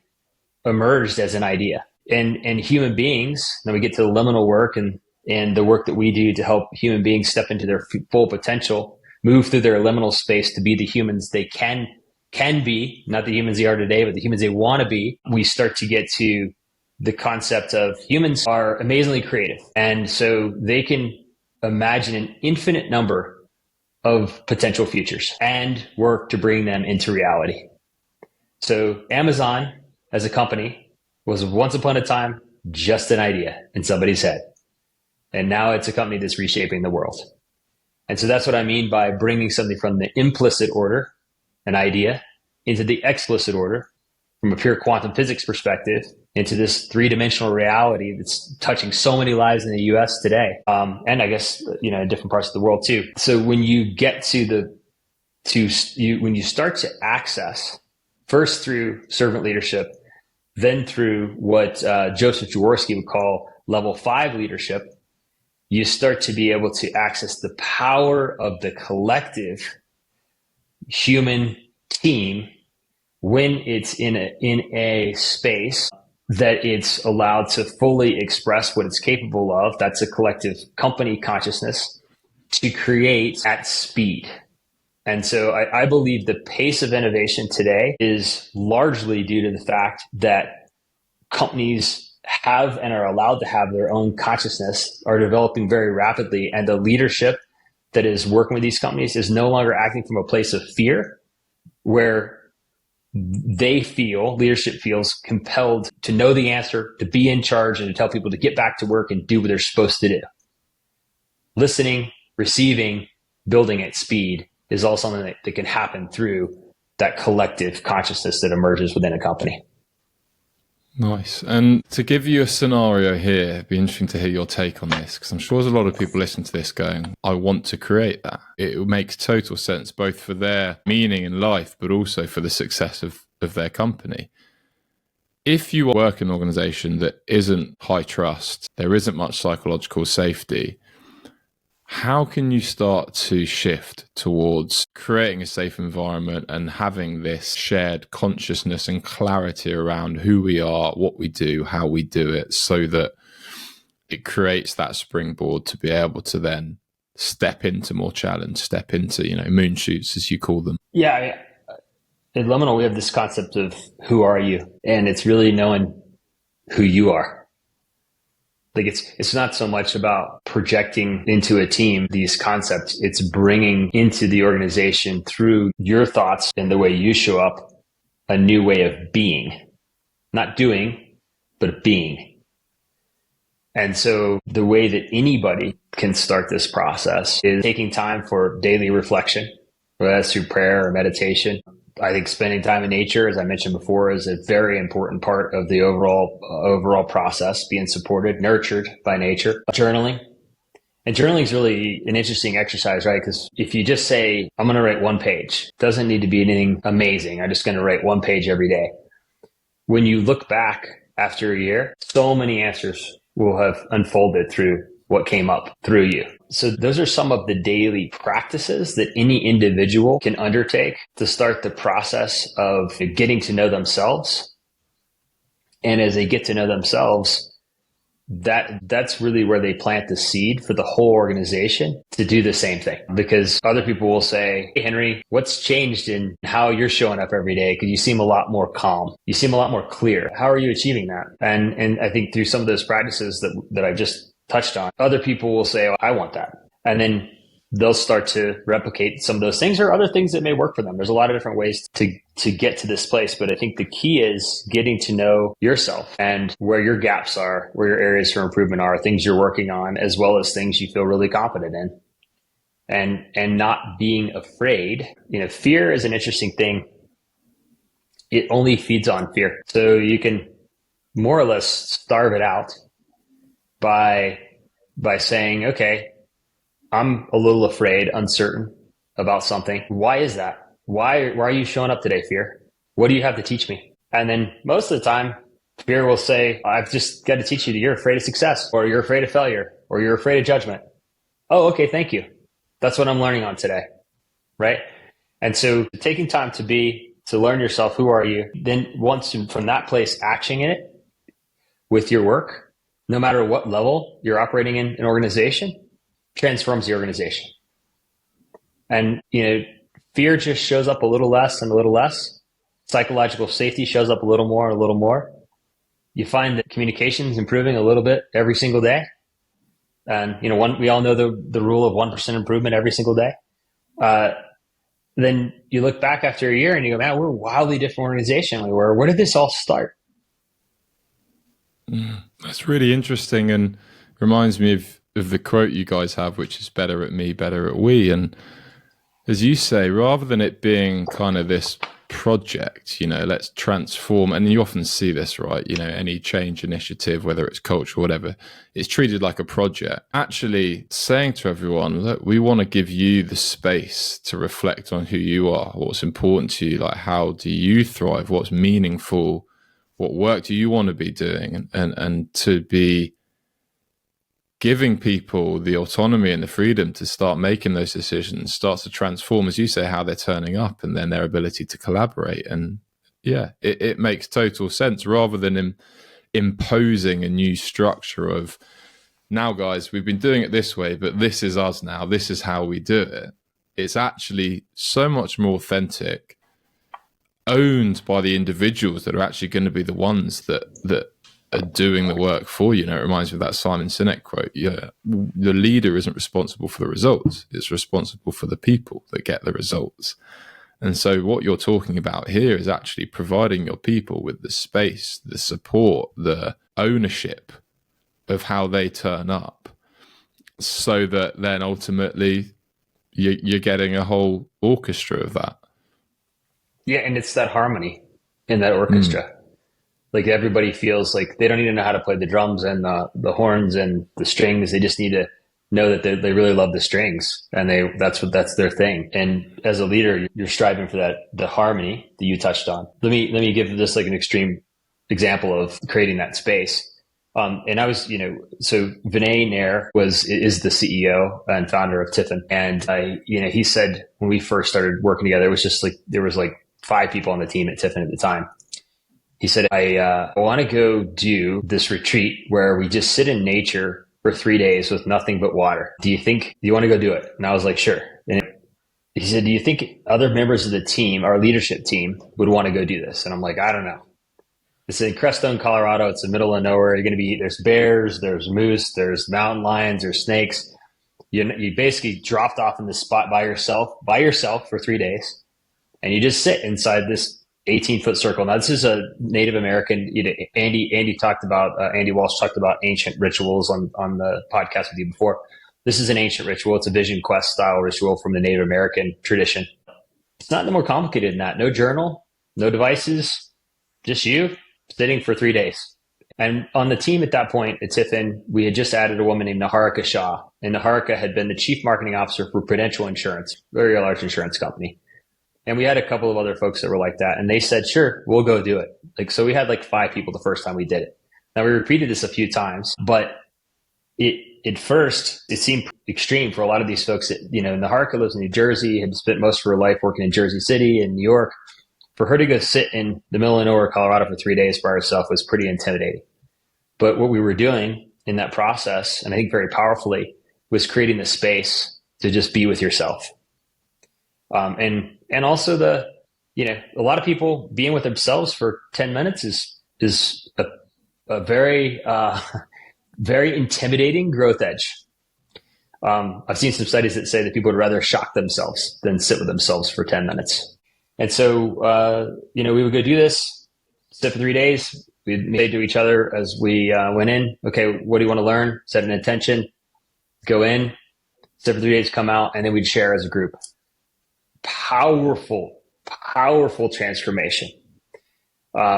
emerged as an idea. And human beings, then we get to the liminal work and the work that we do to help human beings step into their full potential, move through their liminal space to be the humans they can be, not the humans they are today, but the humans they want to be. We start to get to the concept of humans are amazingly creative. And so they can imagine an infinite number of potential futures and work to bring them into reality. So Amazon as a company was once upon a time just an idea in somebody's head. And now it's a company that's reshaping the world. And so that's what I mean by bringing something from the implicit order, an idea, into the explicit order, from a pure quantum physics perspective, into this three-dimensional reality that's touching so many lives in the US today. And I guess, in different parts of the world too. So when you get when you start to access, first through servant leadership, then through what Joseph Jaworski would call level 5 leadership, you start to be able to access the power of the collective human team when it's in a space that it's allowed to fully express what it's capable of. That's a collective company consciousness to create at speed. And so I believe the pace of innovation today is largely due to the fact that companies have and are allowed to have their own consciousness, are developing very rapidly, and the leadership that is working with these companies is no longer acting from a place of fear, where leadership feels compelled to know the answer, to be in charge, and to tell people to get back to work and do what they're supposed to do. Listening, receiving, building at speed is all something that can happen through that collective consciousness that emerges within a company. Nice. And to give you a scenario here, it'd be interesting to hear your take on this, because I'm sure there's a lot of people listening to this going, I want to create that. It makes total sense, both for their meaning in life, but also for the success of their company. If you work in an organization that isn't high trust, there isn't much psychological safety, how can you start to shift towards creating a safe environment and having this shared consciousness and clarity around who we are, what we do, how we do it, so that it creates that springboard to be able to then step into more challenge, step into, moon shoots, as you call them? Yeah. In Liminal, we have this concept of who are you? And it's really knowing who you are. Like it's not so much about projecting into a team these concepts. It's bringing into the organization through your thoughts and the way you show up a new way of being, not doing, but being. And so the way that anybody can start this process is taking time for daily reflection, whether that's through prayer or meditation. I think spending time in nature, as I mentioned before, is a very important part of the overall process, being supported, nurtured by nature. Journaling. And journaling is really an interesting exercise, right? Because if you just say, I'm going to write one page, it doesn't need to be anything amazing. I'm just going to write one page every day. When you look back after a year, so many answers will have unfolded through what came up through you. So those are some of the daily practices that any individual can undertake to start the process of getting to know themselves And as they get to know themselves, that's really where they plant the seed for the whole organization to do the same thing. Because other people will say, hey, Henry, what's changed in how you're showing up every day? Because you seem a lot more calm. You seem a lot more clear. How are you achieving that? And I think through some of those practices that I just touched on, other people will say, oh, I want that. And then they'll start to replicate some of those things or other things that may work for them. There's a lot of different ways to get to this place. But I think the key is getting to know yourself and where your gaps are, where your areas for improvement are, things you're working on, as well as things you feel really confident in. And not being afraid. Fear is an interesting thing. It only feeds on fear. So you can more or less starve it out by saying, okay, I'm a little afraid, uncertain about something. Why is that? Why are you showing up today, fear? What do you have to teach me? And then most of the time, fear will say, I've just got to teach you that you're afraid of success, or you're afraid of failure, or you're afraid of judgment. Oh, okay, thank you. That's what I'm learning on today, right? And so taking time to learn yourself, who are you? Then once from that place, actioning it with your work, no matter what level you're operating in an organization, transforms the organization. And, fear just shows up a little less and a little less. Psychological safety shows up a little more and a little more. You find that communication is improving a little bit every single day. And, we all know the rule of 1% improvement every single day. Then you look back after a year and you go, man, we're a wildly different organization than we were. Where did this all start? That's really interesting and reminds me of the quote you guys have, which is better at me, better at we. And as you say, rather than it being kind of this project, let's transform, and you often see this, right? Any change initiative, whether it's culture or whatever, it's treated like a project. Actually saying to everyone, look, we want to give you the space to reflect on who you are, what's important to you, like how do you thrive, what's meaningful, what work do you want to be doing, and to be giving people the autonomy and the freedom to start making those decisions starts to transform, as you say, how they're turning up and then their ability to collaborate. And yeah, it makes total sense rather than imposing a new structure of, now guys, we've been doing it this way, but this is us now. This is how we do it. It's actually so much more authentic, owned by the individuals that are actually going to be the ones that are doing the work for you. It reminds me of that Simon Sinek quote. Yeah, the leader isn't responsible for the results. It's responsible for the people that get the results. And so what you're talking about here is actually providing your people with the space, the support, the ownership of how they turn up, so that then ultimately you're getting a whole orchestra of that. Yeah, and it's that harmony in that orchestra. Like everybody feels like they don't even know how to play the drums and the horns and the strings. They just need to know that they really love the strings, and that's their thing. And as a leader, you're striving for the harmony that you touched on. Let me give this like an extreme example of creating that space. And I was, so Vinay Nair is the CEO and founder of Tiffin. And he said when we first started working together, it was just like, there was like 5 people on the team at Tiffin at the time. He said, I want to go do this retreat where we just sit in nature for 3 days with nothing but water. Do you want to go do it? And I was like, sure. And he said, do you think other members of the team, our leadership team, would want to go do this? And I'm like, I don't know. It's in Crestone, Colorado. It's the middle of nowhere. There's bears, there's moose, there's mountain lions, there's snakes. You basically dropped off in this spot by yourself for 3 days. And you just sit inside this 18-foot circle. Now, this is a Native American, Andy Walsh talked about ancient rituals on the podcast with you before. This is an ancient ritual. It's a vision quest style ritual from the Native American tradition. It's not more complicated than that. No journal, no devices, just you sitting for 3 days. And on the team at that point at Tiffin, we had just added a woman named Niharika Shah. And Niharika had been the chief marketing officer for Prudential Insurance, very large insurance company. And we had a couple of other folks that were like that. And they said, sure, we'll go do it. So we had like 5 people the first time we did it. Now we repeated this a few times, but at first it seemed extreme for a lot of these folks that, Niharika lives in New Jersey, had spent most of her life working in Jersey City and New York. for her to go sit in the middle of nowhere, Colorado for 3 days by herself was pretty intimidating. But what we were doing in that process, and I think very powerfully, was creating the space to just be with yourself. And also a lot of people being with themselves for 10 minutes is a very, very intimidating growth edge. I've seen some studies that say that people would rather shock themselves than sit with themselves for 10 minutes. And so, we would go do this, sit for 3 days. We'd say to each other as we went in, okay, what do you want to learn? Set an intention, go in, sit for 3 days, come out, and then we'd share as a group. Powerful transformation.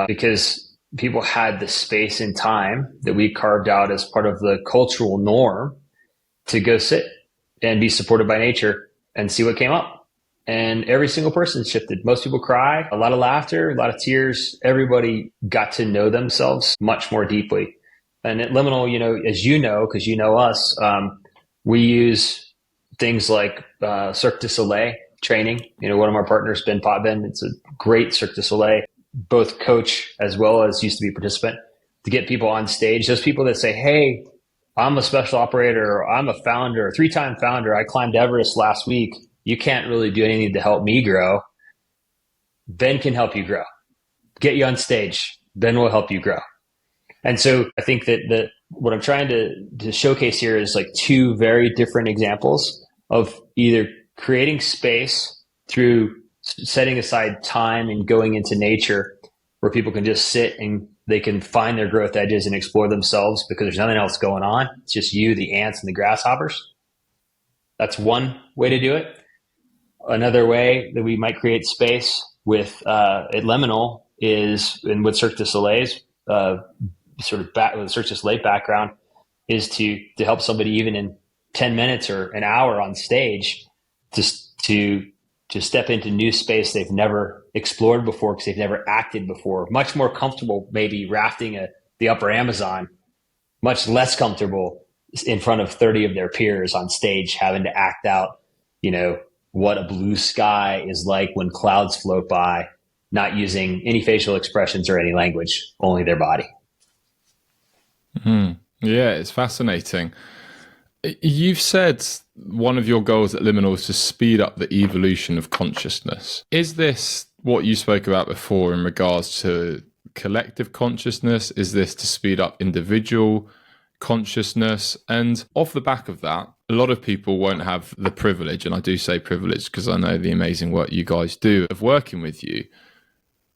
Because people had the space and time that we carved out as part of the cultural norm to go sit and be supported by nature and see what came up. And every single person shifted. Most people cry, a lot of laughter, a lot of tears. Everybody got to know themselves much more deeply. And at Liminal, as you know, because you know us, we use things like Cirque Du Soleil training. One of our partners, Ben Potvin, it's a great Cirque Du Soleil, both coach as well as used to be participant, to get people on stage. Those people that say, hey, I'm a special operator, or I'm a founder, 3-time founder. I climbed Everest last week. You can't really do anything to help me grow. Ben can help you grow. Get you on stage. Ben will help you grow. And so I think that what I'm trying to showcase here is like two very different examples of either creating space through setting aside time and going into nature where people can just sit and they can find their growth edges and explore themselves because there's nothing else going on. It's just you, the ants, and the grasshoppers. That's one way to do it. Another way that we might create space with at Liminal is, and with Cirque du Soleil's with Cirque du Soleil background, is to help somebody even in 10 minutes or an hour on stage just to step into new space they've never explored before because they've never acted before. Much more comfortable maybe rafting the upper Amazon, much less comfortable in front of 30 of their peers on stage having to act out, what a blue sky is like when clouds float by, not using any facial expressions or any language, only their body. Mm-hmm. Yeah, it's fascinating. You've said one of your goals at Liminal is to speed up the evolution of consciousness. Is this what you spoke about before in regards to collective consciousness? Is this to speed up individual consciousness? And off the back of that, a lot of people won't have the privilege, and I do say privilege because I know the amazing work you guys do of working with you.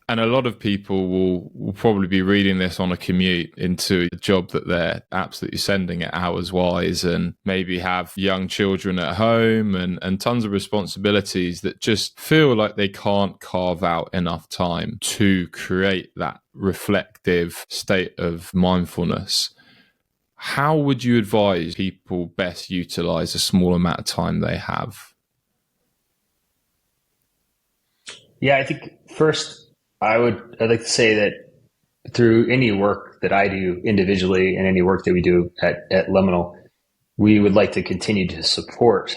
And a lot of people will probably be reading this on a commute into a job that they're absolutely sending at hours wise, and maybe have young children at home and tons of responsibilities that just feel like they can't carve out enough time to create that reflective state of mindfulness. How would you advise people best utilize a small amount of time they have? Yeah, I think first, I'd like to say that through any work that I do individually and any work that we do at Liminal, we would like to continue to support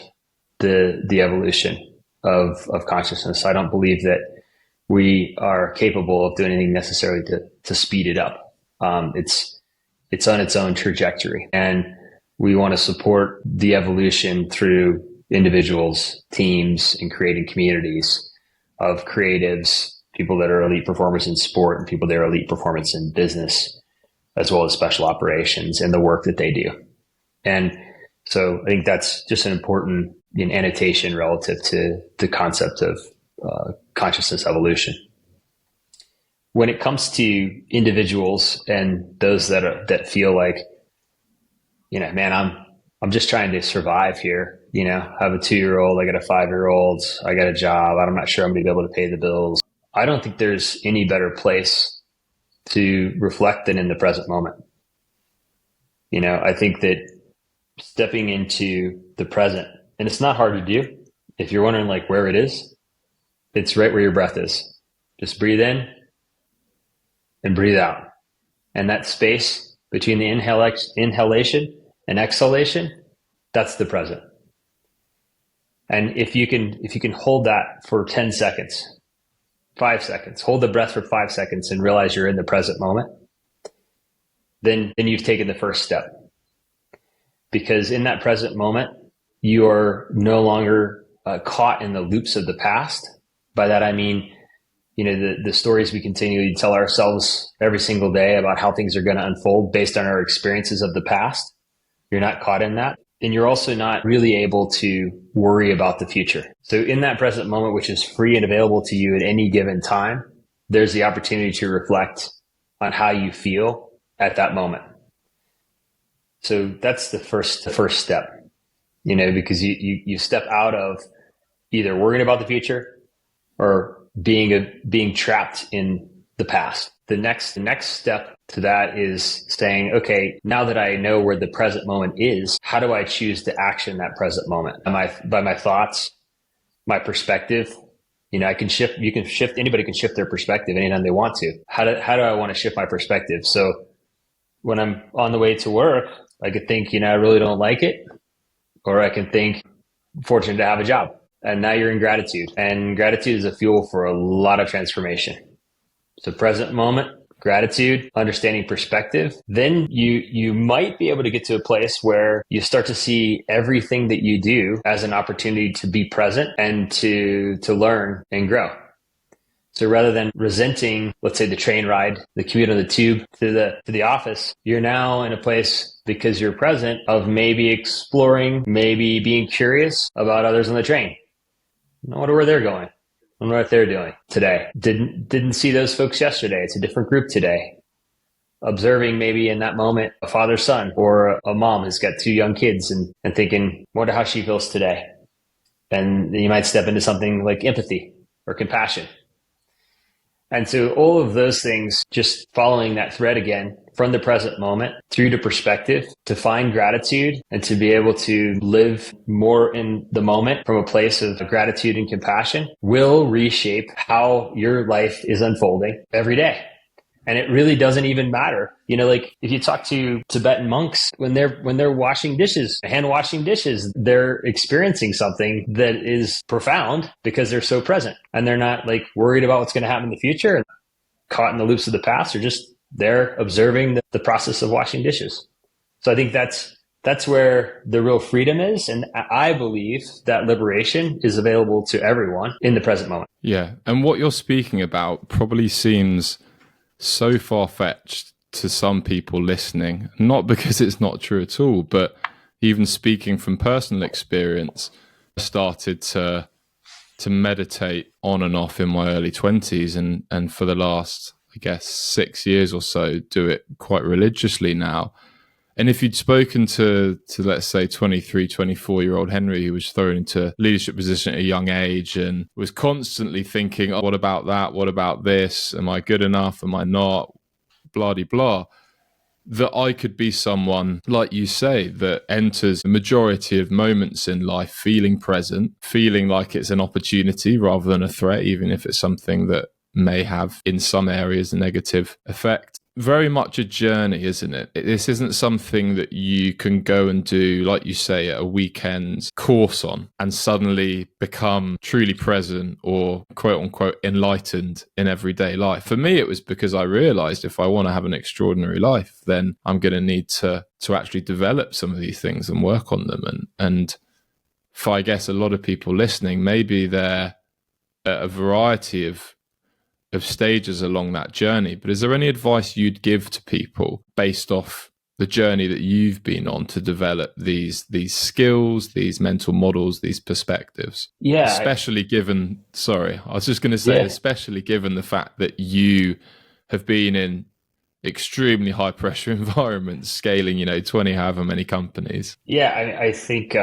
the evolution of consciousness. I don't believe that we are capable of doing anything necessarily to speed it up. It's on its own trajectory, and we want to support the evolution through individuals, teams, and creating communities of creatives, people that are elite performers in sport and people that are elite performance in business, as well as special operations and the work that they do. And so I think that's just an important annotation relative to the concept of consciousness evolution. When it comes to individuals and those that feel like, man, I'm just trying to survive here. I have a 2-year-old, I got a 5-year-old, I got a job, I'm not sure I'm going to be able to pay the bills. I don't think there's any better place to reflect than in the present moment. I think that stepping into the present, and it's not hard to do. If you're wondering like where it is, it's right where your breath is. Just breathe in and breathe out. And that space between the inhalation and exhalation, that's the present. And if you can hold that for 10 seconds, 5 seconds, hold the breath for 5 seconds and realize you're in the present moment, then you've taken the first step. Because in that present moment, you are no longer caught in the loops of the past. By that, I mean, the stories we continually tell ourselves every single day about how things are going to unfold based on our experiences of the past. You're not caught in that. And you're also not really able to worry about the future. So in that present moment, which is free and available to you at any given time, there's the opportunity to reflect on how you feel at that moment. So that's the first step, because you step out of either worrying about the future or being trapped in the past. The next step to that is saying, okay, now that I know where the present moment is, how do I choose to action that present moment? By my thoughts, my perspective? Anybody can shift their perspective anytime they want to. How do I want to shift my perspective? So when I'm on the way to work, I could think, I really don't like it. Or I can think, fortunate to have a job. And now you're in gratitude. And gratitude is a fuel for a lot of transformation. So present moment, gratitude, understanding perspective. Then you might be able to get to a place where you start to see everything that you do as an opportunity to be present and to learn and grow. So rather than resenting, let's say, the train ride, the commute on the tube to the office, you're now in a place, because you're present, of maybe exploring, maybe being curious about others on the train. I wonder where they're going. I wonder what they're doing today. Didn't see those folks yesterday. It's a different group today. Observing maybe in that moment a father, son, or a mom who's got two young kids and thinking, wonder how she feels today. And you might step into something like empathy or compassion. And so all of those things, just following that thread again from the present moment through to perspective, to find gratitude and to be able to live more in the moment from a place of gratitude and compassion, will reshape how your life is unfolding every day. And it really doesn't even matter. Like if you talk to Tibetan monks, when they're washing dishes, hand washing dishes, they're experiencing something that is profound because they're so present and they're not like worried about what's going to happen in the future and caught in the loops of the past. They're just there observing the process of washing dishes. So I think that's where the real freedom is. And I believe that liberation is available to everyone in the present moment. Yeah. And what you're speaking about probably seems so far-fetched to some people listening, not because it's not true at all, but even speaking from personal experience, I started to meditate on and off in my early 20s and for the last, I guess, 6 years or so, do it quite religiously now. And if you'd spoken to let's say 23, 24-year-old Henry, who was thrown into leadership position at a young age and was constantly thinking, oh, what about that? What about this? Am I good enough? Am I not? Blah, de, blah. That I could be someone, like you say, that enters the majority of moments in life feeling present, feeling like it's an opportunity rather than a threat, even if it's something that may have in some areas a negative effect. Very much a journey, isn't it? This isn't something that you can go and do, like you say, a weekend course on and suddenly become truly present or quote unquote enlightened in everyday life. For me, it was because I realized if I want to have an extraordinary life, then I'm going to need to actually develop some of these things and work on them. And for, I guess, a lot of people listening, maybe they're at a variety of stages along that journey, but is there any advice you'd give to people based off the journey that you've been on to develop these skills, these mental models, these perspectives? Yeah. Especially given the fact that you have been in extremely high pressure environments, scaling, 20 however many companies. Yeah, I think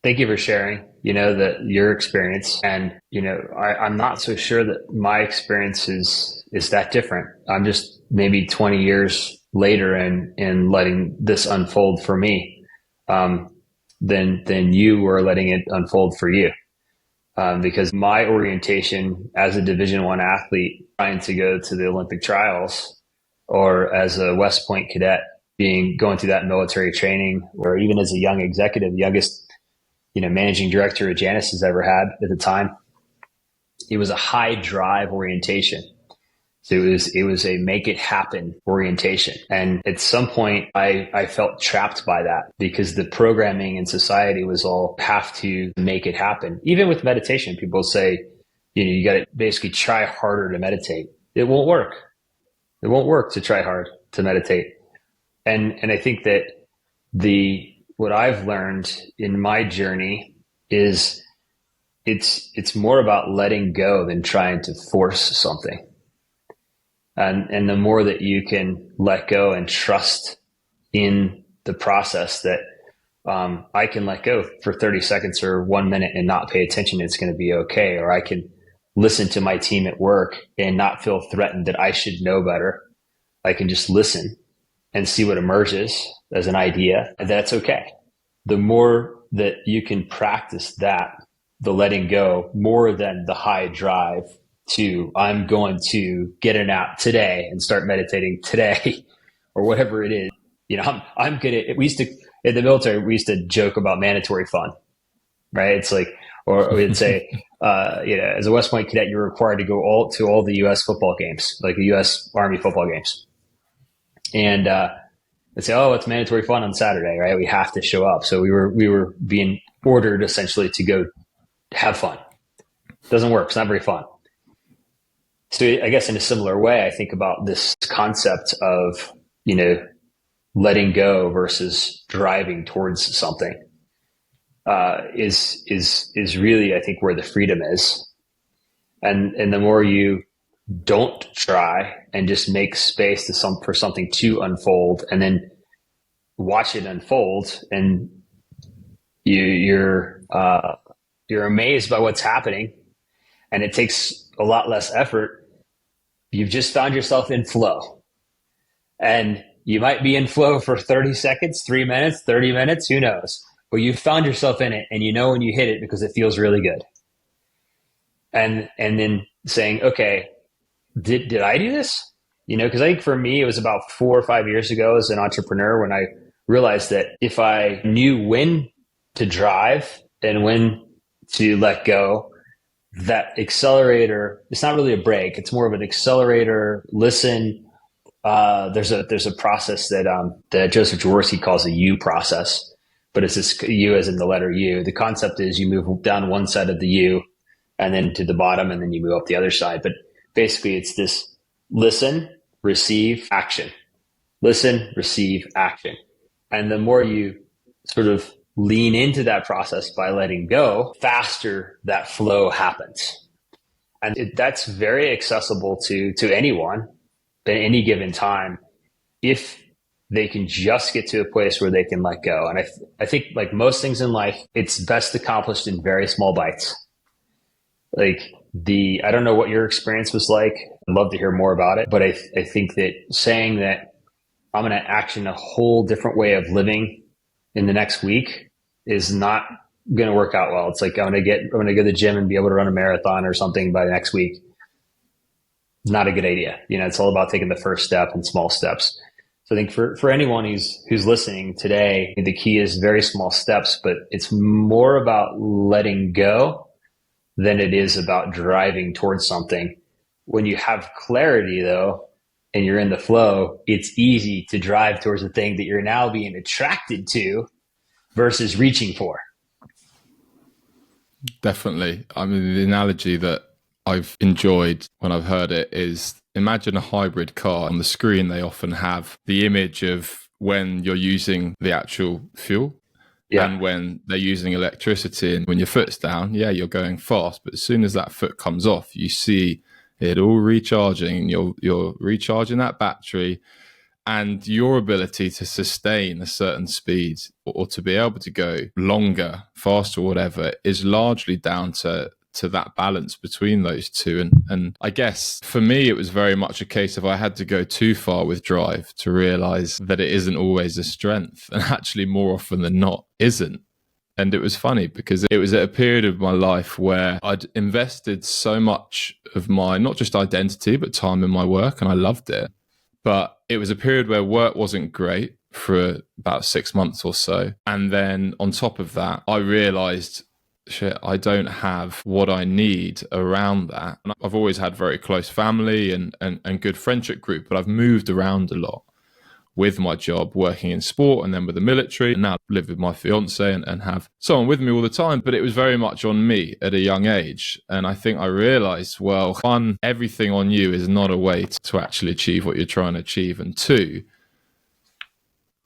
thank you for sharing, your experience. And, I'm not so sure that my experience is that different. I'm just maybe 20 years later in letting this unfold for me, than you were letting it unfold for you. Because my orientation as a Division I athlete trying to go to the Olympic trials, or as a West Point cadet going through that military training, or even as a young executive, the youngest managing director of Janus has ever had at the time. it was a high drive orientation. So it was a make it happen orientation. And at some point I felt trapped by that because the programming in society was all have to make it happen. Even with meditation, people say, you got to basically try harder to meditate. It won't work. It won't work to try hard to meditate. And I think that what I've learned in my journey is it's more about letting go than trying to force something. And the more that you can let go and trust in the process that I can let go for 30 seconds or 1 minute and not pay attention, it's going to be okay. Or I can listen to my team at work and not feel threatened that I should know better. I can just listen and see what emerges as an idea, and that's okay. The more that you can practice that, the letting go, more than the high drive to I'm going to get a nap today and start meditating today or whatever it is. I'm good at, we used to, in the military, we used to joke about mandatory fun, right? It's like, or we'd say, as a West Point cadet, you're required to go to all the U.S. football games, like the U.S. Army football games. And they'd say, oh, it's mandatory fun on Saturday, right? We have to show up. So we were being ordered essentially to go have fun. Doesn't work. It's not very fun. So I guess in a similar way, I think about this concept of, letting go versus driving towards something is really, I think, where the freedom is. And the more you don't try and just make space for something to unfold and then watch it unfold, and you're amazed by what's happening, and it takes a lot less effort. You've just found yourself in flow, and you might be in flow for 30 seconds, 3 minutes, 30 minutes, who knows? But you found yourself in it, and you know when you hit it because it feels really good. And then saying, okay, did I do this? Because I think for me, it was about 4 or 5 years ago as an entrepreneur when I realized that if I knew when to drive and when to let go, that accelerator, it's not really a brake. It's more of an accelerator. Listen, there's a process that Joseph Jaworski calls a U process, but it's this U as in the letter U. The concept is you move down one side of the U and then to the bottom, and then you move up the other side. But basically it's this listen, receive, action. Listen, receive, action. And the more you sort of lean into that process by letting go, faster that flow happens. And that's very accessible to anyone at any given time if they can just get to a place where they can let go. And I think like most things in life, it's best accomplished in very small bites. Like I don't know what your experience was like. I'd love to hear more about it. But I think that saying that I'm going to action a whole different way of living in the next week is not going to work out well. It's like I'm going to go to the gym and be able to run a marathon or something by next week. It's not a good idea. It's all about taking the first step and small steps. So I think for anyone who's listening today, the key is very small steps, but it's more about letting go than it is about driving towards something. When you have clarity though, and you're in the flow, it's easy to drive towards the thing that you're now being attracted to versus reaching for. Definitely. I mean, the analogy that I've enjoyed when I've heard it is imagine a hybrid car. On the screen, they often have the image of when you're using the actual fuel and when they're using electricity. And when your foot's down, you're going fast. But as soon as that foot comes off, you see it all recharging, and you're recharging that battery, and your ability to sustain a certain speed or to be able to go longer, faster, whatever, is largely down to that balance between those two. And I guess for me, it was very much a case of I had to go too far with drive to realize that it isn't always a strength, and actually more often than not isn't. And it was funny because it was at a period of my life where I'd invested so much of my, not just identity, but time in my work, and I loved it. But it was a period where work wasn't great for about 6 months or so. And then on top of that, I realized shit, I don't have what I need around that. And I've always had very close family and good friendship group, but I've moved around a lot with my job, working in sport and then with the military, and now live with my fiance and have someone with me all the time. But it was very much on me at a young age. And I think I realized, well, one, everything on you is not a way to actually achieve what you're trying to achieve. And two,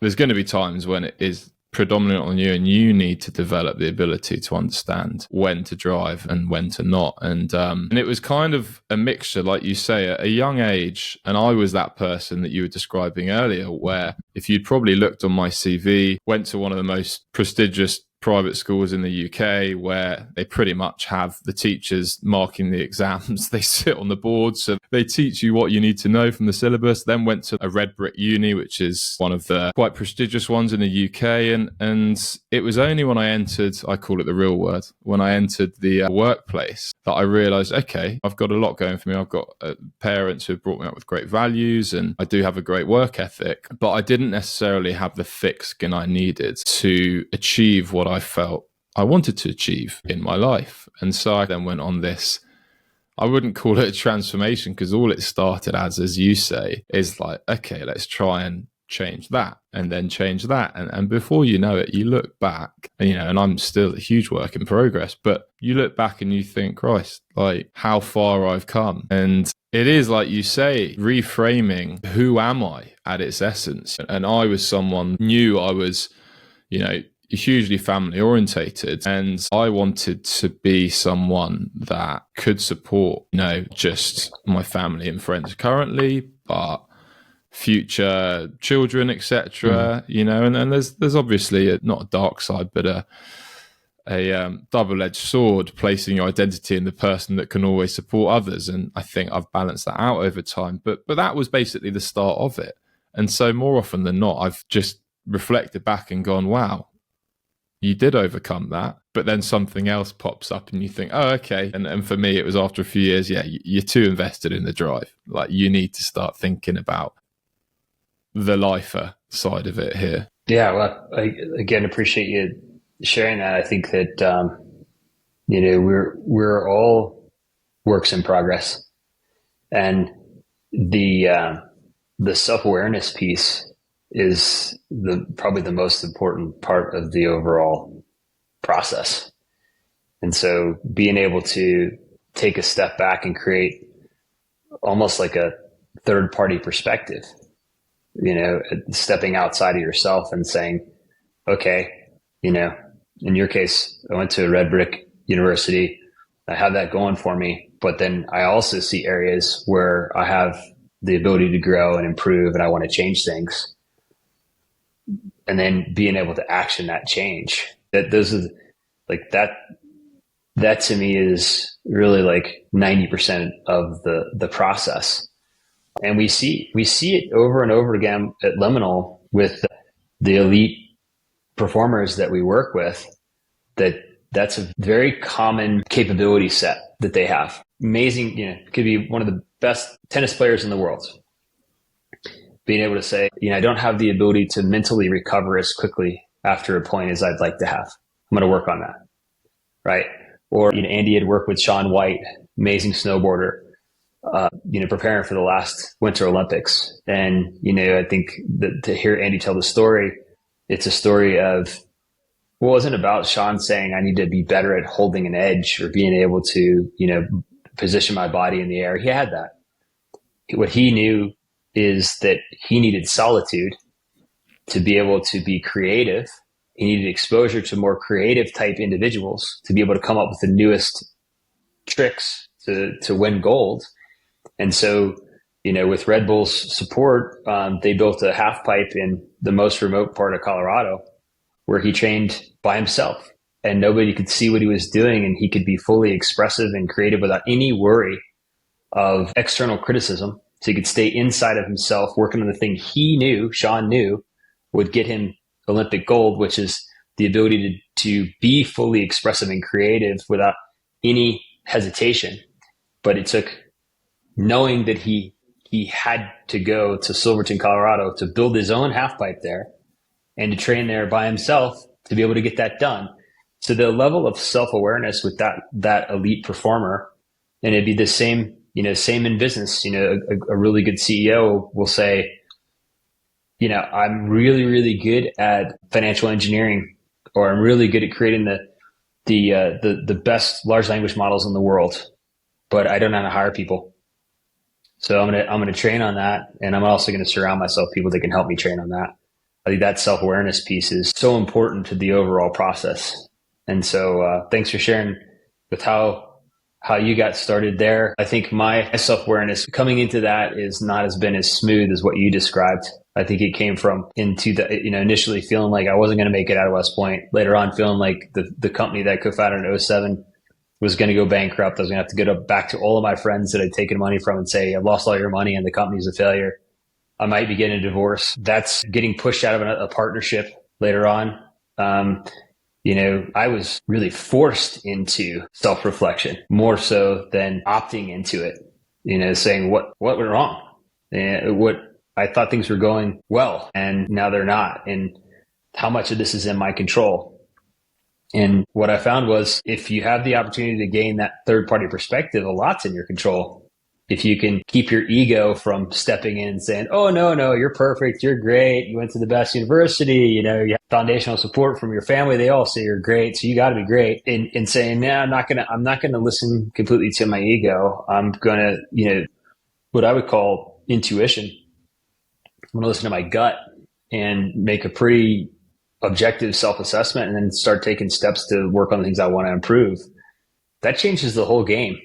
there's going to be times when it is predominant on you and you need to develop the ability to understand when to drive and when to not. And it was kind of a mixture, like you say, at a young age. And I was that person that you were describing earlier, where if you'd probably looked on my CV, went to one of the most prestigious private schools in the UK where they pretty much have the teachers marking the exams. They sit on the board, so they teach you what you need to know from the syllabus. Then went to a red brick uni, which is one of the quite prestigious ones in the UK. And it was only when I entered, I call it the real word, when I entered the workplace that I realized, okay, I've got a lot going for me. I've got parents who have brought me up with great values and I do have a great work ethic, but I didn't necessarily have the thick skin I needed to achieve what I felt I wanted to achieve in my life. And so I then went on this, I wouldn't call it a transformation, because all it started as you say, is like, okay, let's try and change that and then change that. And before you know it, you look back, and, and I'm still a huge work in progress, but you look back and you think, Christ, like how far I've come. And it is, like you say, reframing who am I at its essence. And I was someone, knew I was, hugely family orientated, and I wanted to be someone that could support, just my family and friends currently, but future children, etc. And there's obviously not a dark side, but a double-edged sword, placing your identity in the person that can always support others. And I think I've balanced that out over time, but that was basically the start of it. And so more often than not, I've just reflected back and gone, wow, you did overcome that, but then something else pops up and you think, oh, okay. And for me, it was after a few years, you're too invested in the drive. Like, you need to start thinking about the lifer side of it here. Yeah, well, I again appreciate you sharing that. I think that we're all works in progress, and the self-awareness piece is probably the most important part of the overall process. And so being able to take a step back and create almost like a third party perspective, stepping outside of yourself and saying, okay, in your case, I went to a red brick university. I have that going for me, but then I also see areas where I have the ability to grow and improve, and I want to change things. And then being able to action that change, that to me is really like 90% of the process. And we see it over and over again at Liminal with the elite performers that we work with, that's a very common capability set that they have. Amazing, could be one of the best tennis players in the world. Being able to say, I don't have the ability to mentally recover as quickly after a point as I'd like to have. I'm going to work on that. Right. Or, Andy had worked with Shaun White, amazing snowboarder, preparing for the last Winter Olympics. And, I think that to hear Andy tell the story, it's a story of, it wasn't about Shaun saying I need to be better at holding an edge or being able to, position my body in the air. He had that. What he knew is that he needed solitude to be able to be creative. He needed exposure to more creative type individuals to be able to come up with the newest tricks to win gold. And so, with Red Bull's support, they built a half pipe in the most remote part of Colorado where he trained by himself and nobody could see what he was doing, and he could be fully expressive and creative without any worry of external criticism. So he could stay inside of himself, working on the thing Shaun knew would get him Olympic gold, which is the ability to be fully expressive and creative without any hesitation. But it took knowing that he had to go to Silverton, Colorado to build his own half pipe there and to train there by himself to be able to get that done. So the level of self-awareness with that elite performer, and it'd be the same, same in business. A really good CEO will say, I'm really, really good at financial engineering, or I'm really good at creating the best large language models in the world, but I don't know how to hire people. So I'm gonna train on that, and I'm also gonna surround myself with people that can help me train on that. I think that self-awareness piece is so important to the overall process. And so thanks for sharing with how you got started there. I think my self-awareness coming into that is not as been as smooth as what you described. I think it came from into the, initially feeling like I wasn't going to make it out of West Point. Later on, feeling like the company that I co-founded in 2007 was going to go bankrupt. I was going to have to go back to all of my friends that I'd taken money from and say, I've lost all your money and the company's a failure. I might be getting a divorce. That's getting pushed out of a partnership later on. I was really forced into self-reflection more so than opting into it, saying what went wrong, and what I thought things were going well and now they're not. And how much of this is in my control? And what I found was if you have the opportunity to gain that third party perspective, a lot's in your control. If you can keep your ego from stepping in and saying, oh, no, you're perfect. You're great. You went to the best university. You have foundational support from your family. They all say you're great. So you got to be great. And saying, nah, I'm not going to listen completely to my ego. I'm going to, what I would call intuition. I'm going to listen to my gut and make a pretty objective self-assessment and then start taking steps to work on the things I want to improve. That changes the whole game.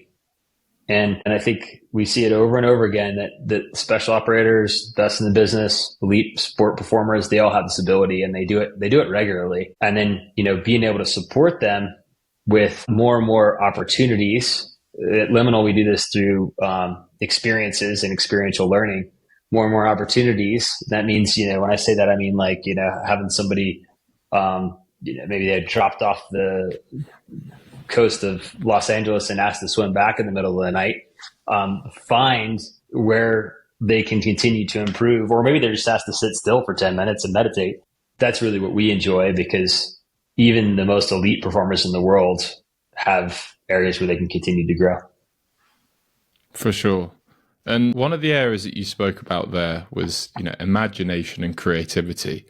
And I think we see it over and over again that special operators, best in the business, elite sport performers, they all have this ability and they do it regularly. And then, being able to support them with more and more opportunities. At Liminal, we do this through experiences and experiential learning, more and more opportunities. That means, when I say that, I mean like, having somebody, maybe they dropped off the coast of Los Angeles and asked to swim back in the middle of the night, find where they can continue to improve, or maybe they're just asked to sit still for 10 minutes and meditate. That's really what we enjoy, because even the most elite performers in the world have areas where they can continue to grow. For sure. And one of the areas that you spoke about there was, imagination and creativity.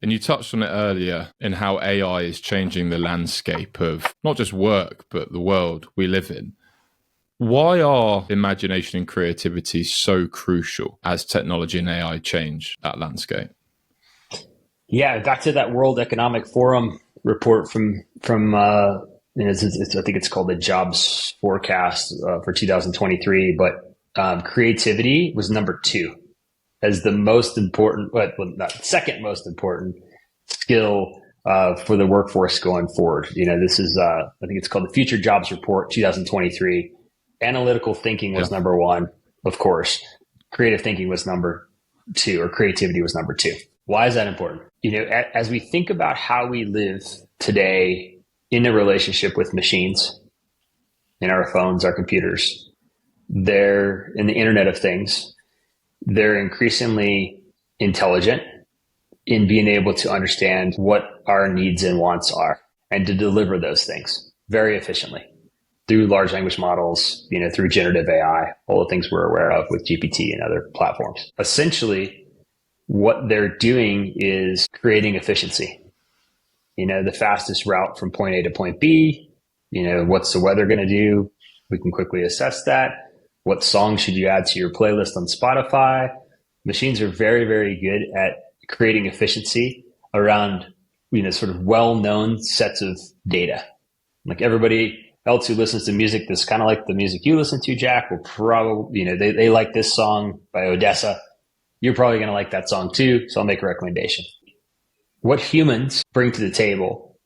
And you touched on it earlier in how AI is changing the landscape of not just work, but the world we live in. Why are imagination and creativity so crucial as technology and AI change that landscape? Yeah, back to that World Economic Forum report from I think it's called the Jobs Forecast for 2023, but creativity was number 2. As the most important, not second most important skill for the workforce going forward. This is, I think it's called the Future Jobs Report 2023. Analytical thinking was number 1, of course. Creative thinking was number 2, or creativity was number 2. Why is that important? As we think about how we live today in a relationship with machines, in our phones, our computers, they're in the Internet of Things. They're increasingly intelligent in being able to understand what our needs and wants are and to deliver those things very efficiently through large language models, through generative AI, all the things we're aware of with GPT and other platforms. Essentially, what they're doing is creating efficiency. The fastest route from point A to point B, what's the weather going to do? We can quickly assess that. What songs should you add to your playlist on Spotify? Machines are very, very good at creating efficiency around, sort of well-known sets of data. Like everybody else who listens to music that's kind of like the music you listen to, Jack, will probably, they like this song by Odessa. You're probably going to like that song too, so I'll make a recommendation. What humans bring to the table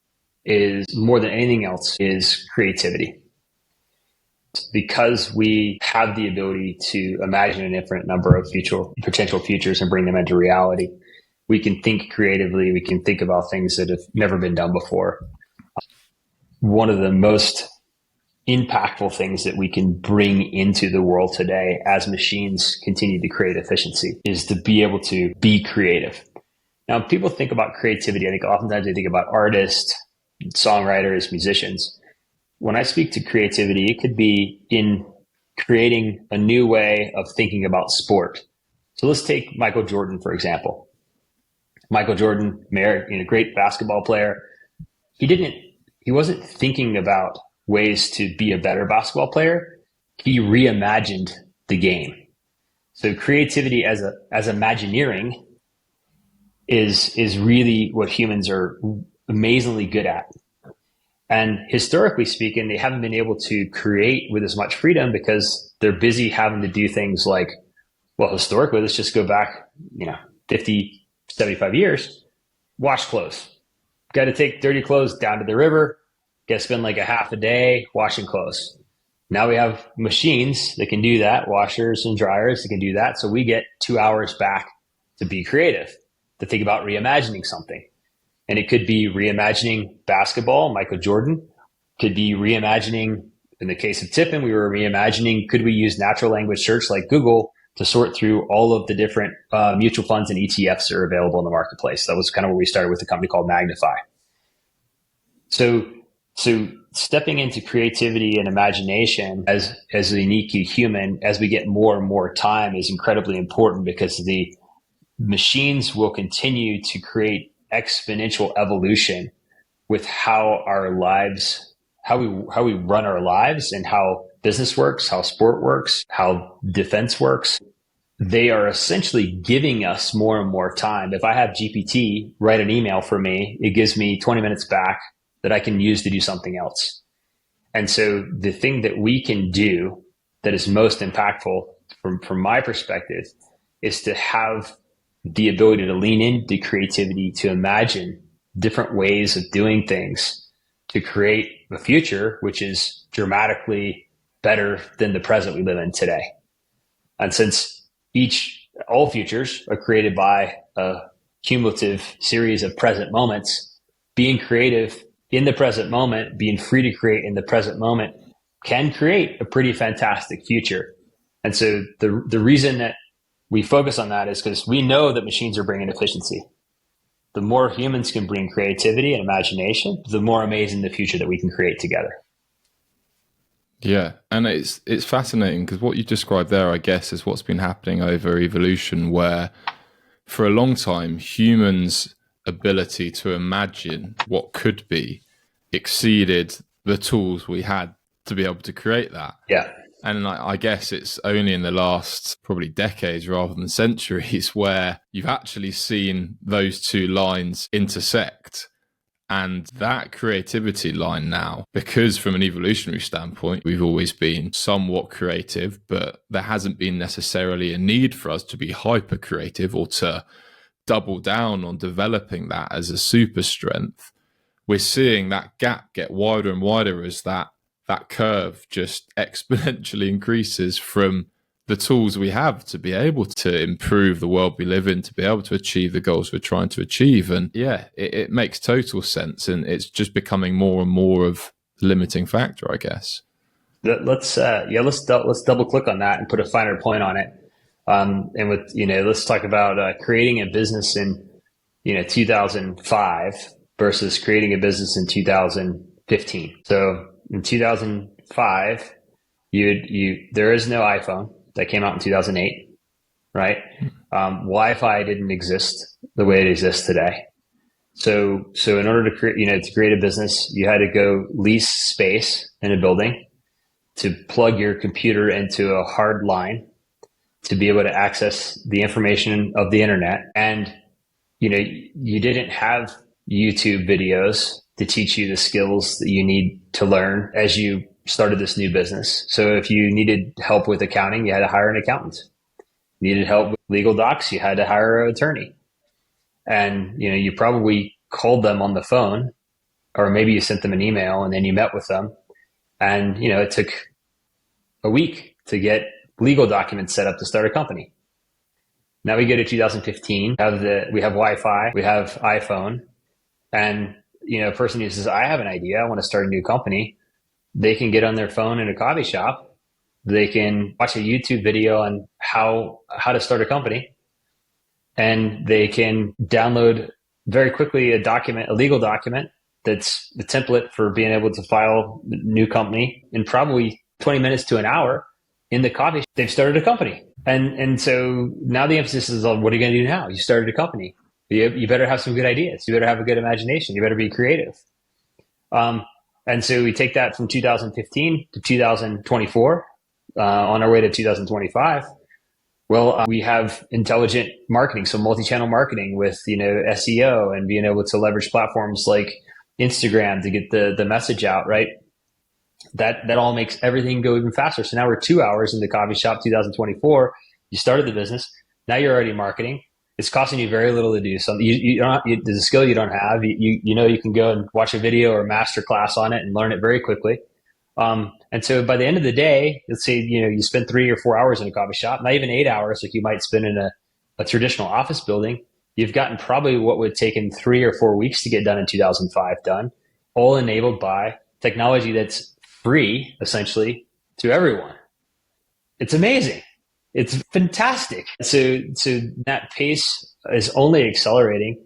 is, more than anything else, is creativity. Because we have the ability to imagine an infinite number of potential futures and bring them into reality, we can think creatively. We can think about things that have never been done before. One of the most impactful things that we can bring into the world today as machines continue to create efficiency is to be able to be creative. Now, people think about creativity. I think oftentimes they think about artists, songwriters, musicians. When I speak to creativity, it could be in creating a new way of thinking about sport. So let's take Michael Jordan, for example. Michael Jordan, great basketball player. He wasn't thinking about ways to be a better basketball player. He reimagined the game. So creativity as Imagineering is really what humans are amazingly good at. And historically speaking, they haven't been able to create with as much freedom because they're busy having to do things like, well, historically, let's just go back, 50, 75 years, wash clothes. Got to take dirty clothes down to the river, got to spend like a half a day washing clothes. Now we have machines that can do that, washers and dryers that can do that. So we get 2 hours back to be creative, to think about reimagining something. And it could be reimagining basketball, Michael Jordan. Could be reimagining, in the case of Tippin, we were reimagining, could we use natural language search like Google to sort through all of the different mutual funds and ETFs that are available in the marketplace? That was kind of where we started with a company called Magnify. So stepping into creativity and imagination as a unique human, as we get more and more time, is incredibly important, because the machines will continue to create exponential evolution with how our lives, how we run our lives, and how business works, how sport works, how defense works. They are essentially giving us more and more time. If I have GPT write an email for me, it gives me 20 minutes back that I can use to do something else. And so the thing that we can do that is most impactful from my perspective is to have the ability to lean into creativity, to imagine different ways of doing things, to create a future which is dramatically better than the present we live in today. And since all futures are created by a cumulative series of present moments, being creative in the present moment, being free to create in the present moment, can create a pretty fantastic future. And so the reason that we focus on that is because we know that machines are bringing efficiency. The more humans can bring creativity and imagination, the more amazing the future that we can create together. Yeah, and it's fascinating, because what you described there, I guess, is what's been happening over evolution, where for a long time, humans' ability to imagine what could be exceeded the tools we had to be able to create that. Yeah. And I guess it's only in the last probably decades rather than centuries where you've actually seen those two lines intersect. And that creativity line now, because from an evolutionary standpoint, we've always been somewhat creative, but there hasn't been necessarily a need for us to be hyper creative or to double down on developing that as a super strength. We're seeing that gap get wider and wider as that curve just exponentially increases from the tools we have to be able to improve the world we live in, to be able to achieve the goals we're trying to achieve. And yeah, it makes total sense. And it's just becoming more and more of the limiting factor, I guess. Let's double click on that and put a finer point on it. And let's talk about creating a business in 2005 versus creating a business in 2015. So in 2005, there is no iPhone. That came out in 2008, right? Wi-Fi didn't exist the way it exists today. So in order to create a business, you had to go lease space in a building to plug your computer into a hard line to be able to access the information of the internet. And, you didn't have YouTube videos to teach you the skills that you need to learn as you started this new business. So if you needed help with accounting, you had to hire an accountant. You needed help with legal docs, you had to hire an attorney. And, you probably called them on the phone, or maybe you sent them an email and then you met with them. And, it took a week to get legal documents set up to start a company. Now we go to 2015, we have Wi-Fi, we have iPhone, and, a person who says, I have an idea, I want to start a new company. They can get on their phone in a coffee shop. They can watch a YouTube video on how to start a company, and they can download very quickly a legal document that's the template for being able to file a new company in probably 20 minutes to an hour in the coffee shop. They've started a company. And so now the emphasis is on, what are you going to do now? You started a company. You better have some good ideas. You better have a good imagination. You better be creative. And so we take that from 2015 to 2024, on our way to 2025. Well, we have intelligent marketing, so multi-channel marketing with, SEO and being able to leverage platforms like Instagram to get the message out, right? That all makes everything go even faster. So now we're 2 hours in the coffee shop, 2024. You started the business. Now you're already marketing. It's costing you very little to do something. There's a skill you don't have. You can go and watch a video or a master class on it and learn it very quickly. And so by the end of the day, let's say, you spend 3 or 4 hours in a coffee shop, not even 8 hours like you might spend in a traditional office building. You've gotten probably what would have taken 3 or 4 weeks to get done in 2005 done, all enabled by technology that's free, essentially, to everyone. It's amazing. It's fantastic. So that pace is only accelerating.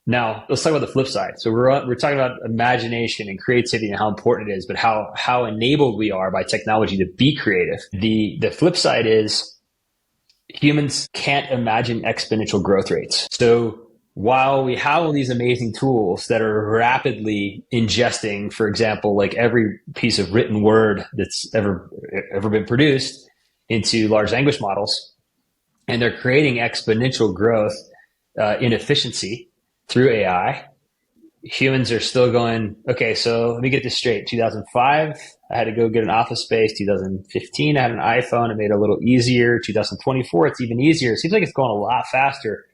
Now, let's talk about the flip side. So we're talking about imagination and creativity and how important it is, but how enabled we are by technology to be creative. The flip side is humans can't imagine exponential growth rates. So while we have all these amazing tools that are rapidly ingesting, for example, like every piece of written word that's ever been produced into large language models, and they're creating exponential growth in efficiency through AI, humans are still going, okay, so let me get this straight. 2005, I had to go get an office space. 2015, I had an iPhone. It made it a little easier. 2024, it's even easier. It seems like it's going a lot faster.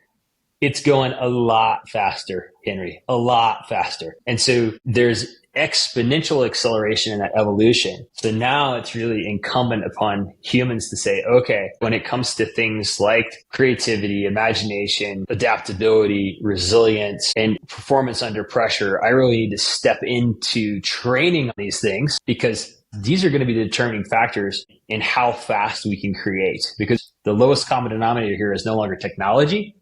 It's going a lot faster, Henry, a lot faster. And so there's exponential acceleration in that evolution. So now it's really incumbent upon humans to say, okay, when it comes to things like creativity, imagination, adaptability, resilience, and performance under pressure, I really need to step into training on these things, because these are going to be the determining factors in how fast we can create. Because the lowest common denominator here is no longer technology.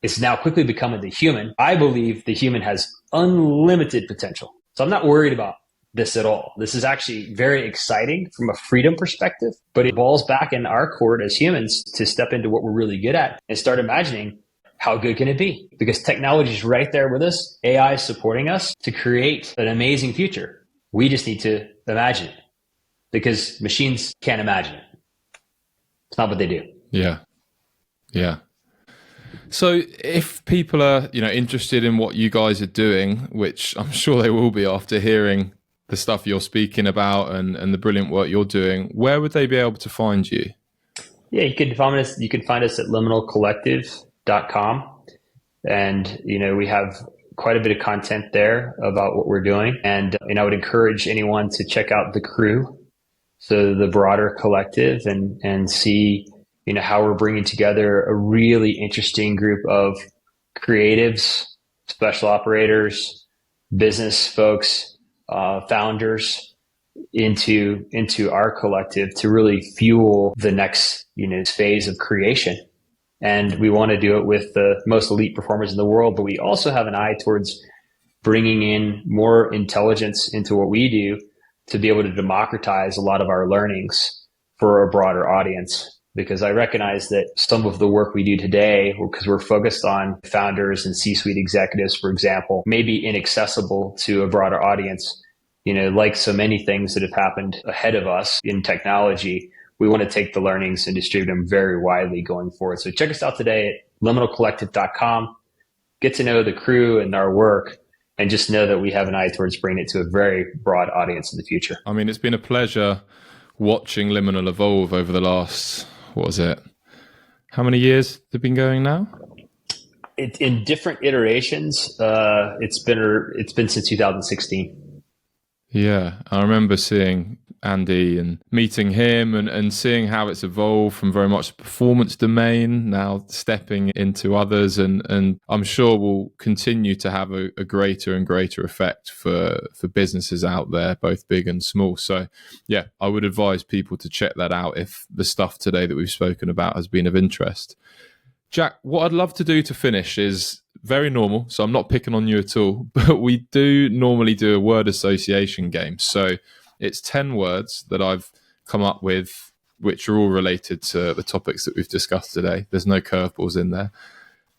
It's now quickly becoming the human. I believe the human has unlimited potential. So I'm not worried about this at all. This is actually very exciting from a freedom perspective, but it balls back in our court as humans to step into what we're really good at and start imagining how good can it be? Because technology is right there with us. AI is supporting us to create an amazing future. We just need to imagine it, because machines can't imagine it. It's not what they do. Yeah. Yeah. So if people are, interested in what you guys are doing, which I'm sure they will be after hearing the stuff you're speaking about and the brilliant work you're doing, where would they be able to find you? Yeah, you can find us at liminalcollective.com. And, we have quite a bit of content there about what we're doing. And I would encourage anyone to check out the crew, so the broader collective, and see how we're bringing together a really interesting group of creatives, special operators, business folks, founders into our collective to really fuel the next phase of creation. And we want to do it with the most elite performers in the world, but we also have an eye towards bringing in more intelligence into what we do to be able to democratize a lot of our learnings for a broader audience. Because I recognize that some of the work we do today, because we're focused on founders and C-suite executives, for example, may be inaccessible to a broader audience. Like so many things that have happened ahead of us in technology, we want to take the learnings and distribute them very widely going forward. So check us out today at liminalcollective.com. Get to know the crew and our work, and just know that we have an eye towards bringing it to a very broad audience in the future. I mean, it's been a pleasure watching Liminal evolve over the last, how many years they've been going now? In different iterations, it's been since 2016. Yeah, I remember seeing Andy and meeting him and seeing how it's evolved from very much a performance domain, now stepping into others, and I'm sure will continue to have a greater and greater effect for businesses out there, both big and small. So yeah, I would advise people to check that out if the stuff today that we've spoken about has been of interest. Jack, what I'd love to do to finish is very normal, so I'm not picking on you at all, but we do normally do a word association game. So it's 10 words that I've come up with, which are all related to the topics that we've discussed today. There's no curveballs in there.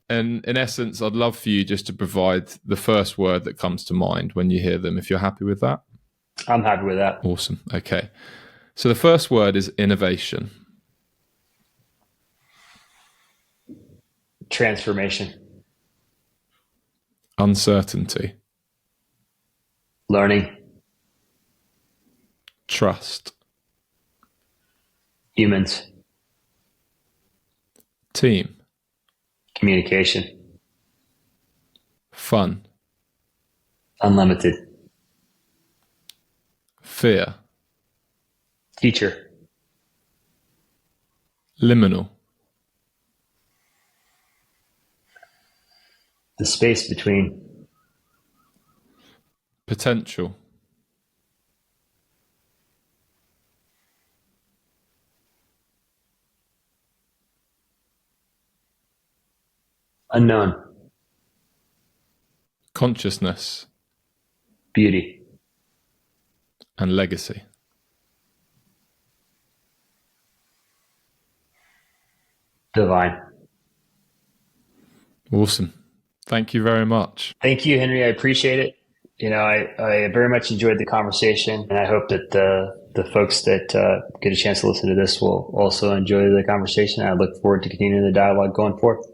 And in essence, I'd love for you just to provide the first word that comes to mind when you hear them, if you're happy with that. I'm happy with that. Awesome. Okay. So the first word is innovation. Transformation. Uncertainty. Learning. Trust. Humans. Team. Communication. Fun. Unlimited. Fear. Future. Liminal. The space between. Potential. Unknown. Consciousness. Beauty. And legacy. Divine. Awesome. Thank you very much. Thank you, Henry. I appreciate it. I very much enjoyed the conversation, and I hope that the folks that get a chance to listen to this will also enjoy the conversation. I look forward to continuing the dialogue going forward.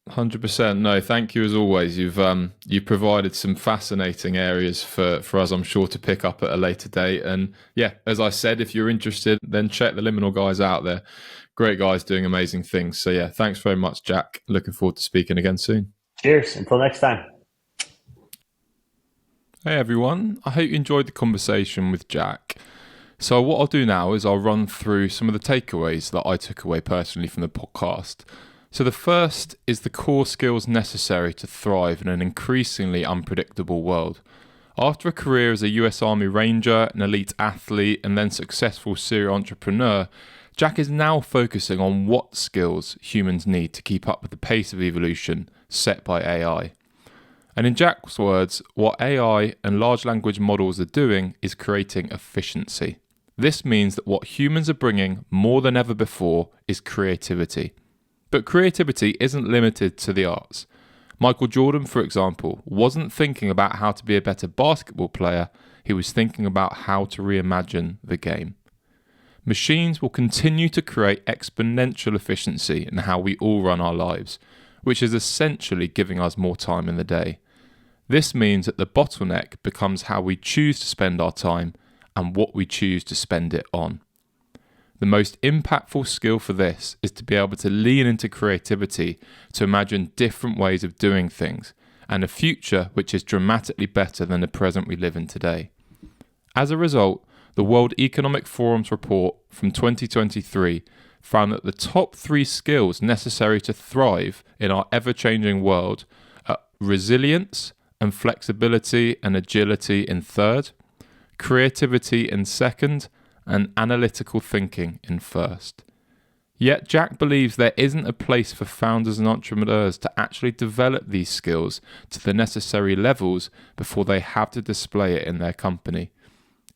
100%. No, thank you as always. You've provided some fascinating areas for us, I'm sure, to pick up at a later date. And yeah, as I said, if you're interested, then check the Liminal guys out there. Great guys doing amazing things. So yeah, thanks very much, Jack. Looking forward to speaking again soon. Cheers. Until next time. Hey everyone, I hope you enjoyed the conversation with Jack. So what I'll do now is I'll run through some of the takeaways that I took away personally from the podcast. So the first is the core skills necessary to thrive in an increasingly unpredictable world. After a career as a US Army Ranger, an elite athlete, and then successful serial entrepreneur, Jack is now focusing on what skills humans need to keep up with the pace of evolution set by AI. And in Jack's words, what AI and large language models are doing is creating efficiency. This means that what humans are bringing more than ever before is creativity. But creativity isn't limited to the arts. Michael Jordan, for example, wasn't thinking about how to be a better basketball player, he was thinking about how to reimagine the game. Machines will continue to create exponential efficiency in how we all run our lives, which is essentially giving us more time in the day. This means that the bottleneck becomes how we choose to spend our time and what we choose to spend it on. The most impactful skill for this is to be able to lean into creativity to imagine different ways of doing things and a future which is dramatically better than the present we live in today. As a result, the World Economic Forum's report from 2023 found that the top 3 skills necessary to thrive in our ever-changing world are resilience and flexibility and agility in third, creativity in second, and analytical thinking in first. Yet Jack believes there isn't a place for founders and entrepreneurs to actually develop these skills to the necessary levels before they have to display it in their company.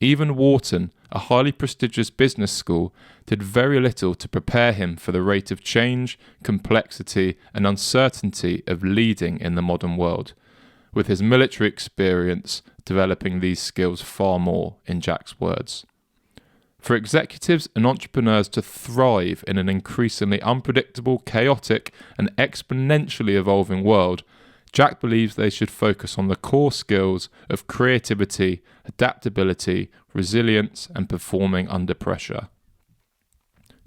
Even Wharton, a highly prestigious business school, did very little to prepare him for the rate of change, complexity, and uncertainty of leading in the modern world, with his military experience developing these skills far more, in Jack's words. For executives and entrepreneurs to thrive in an increasingly unpredictable, chaotic, and exponentially evolving world, Jack believes they should focus on the core skills of creativity, adaptability, resilience, and performing under pressure.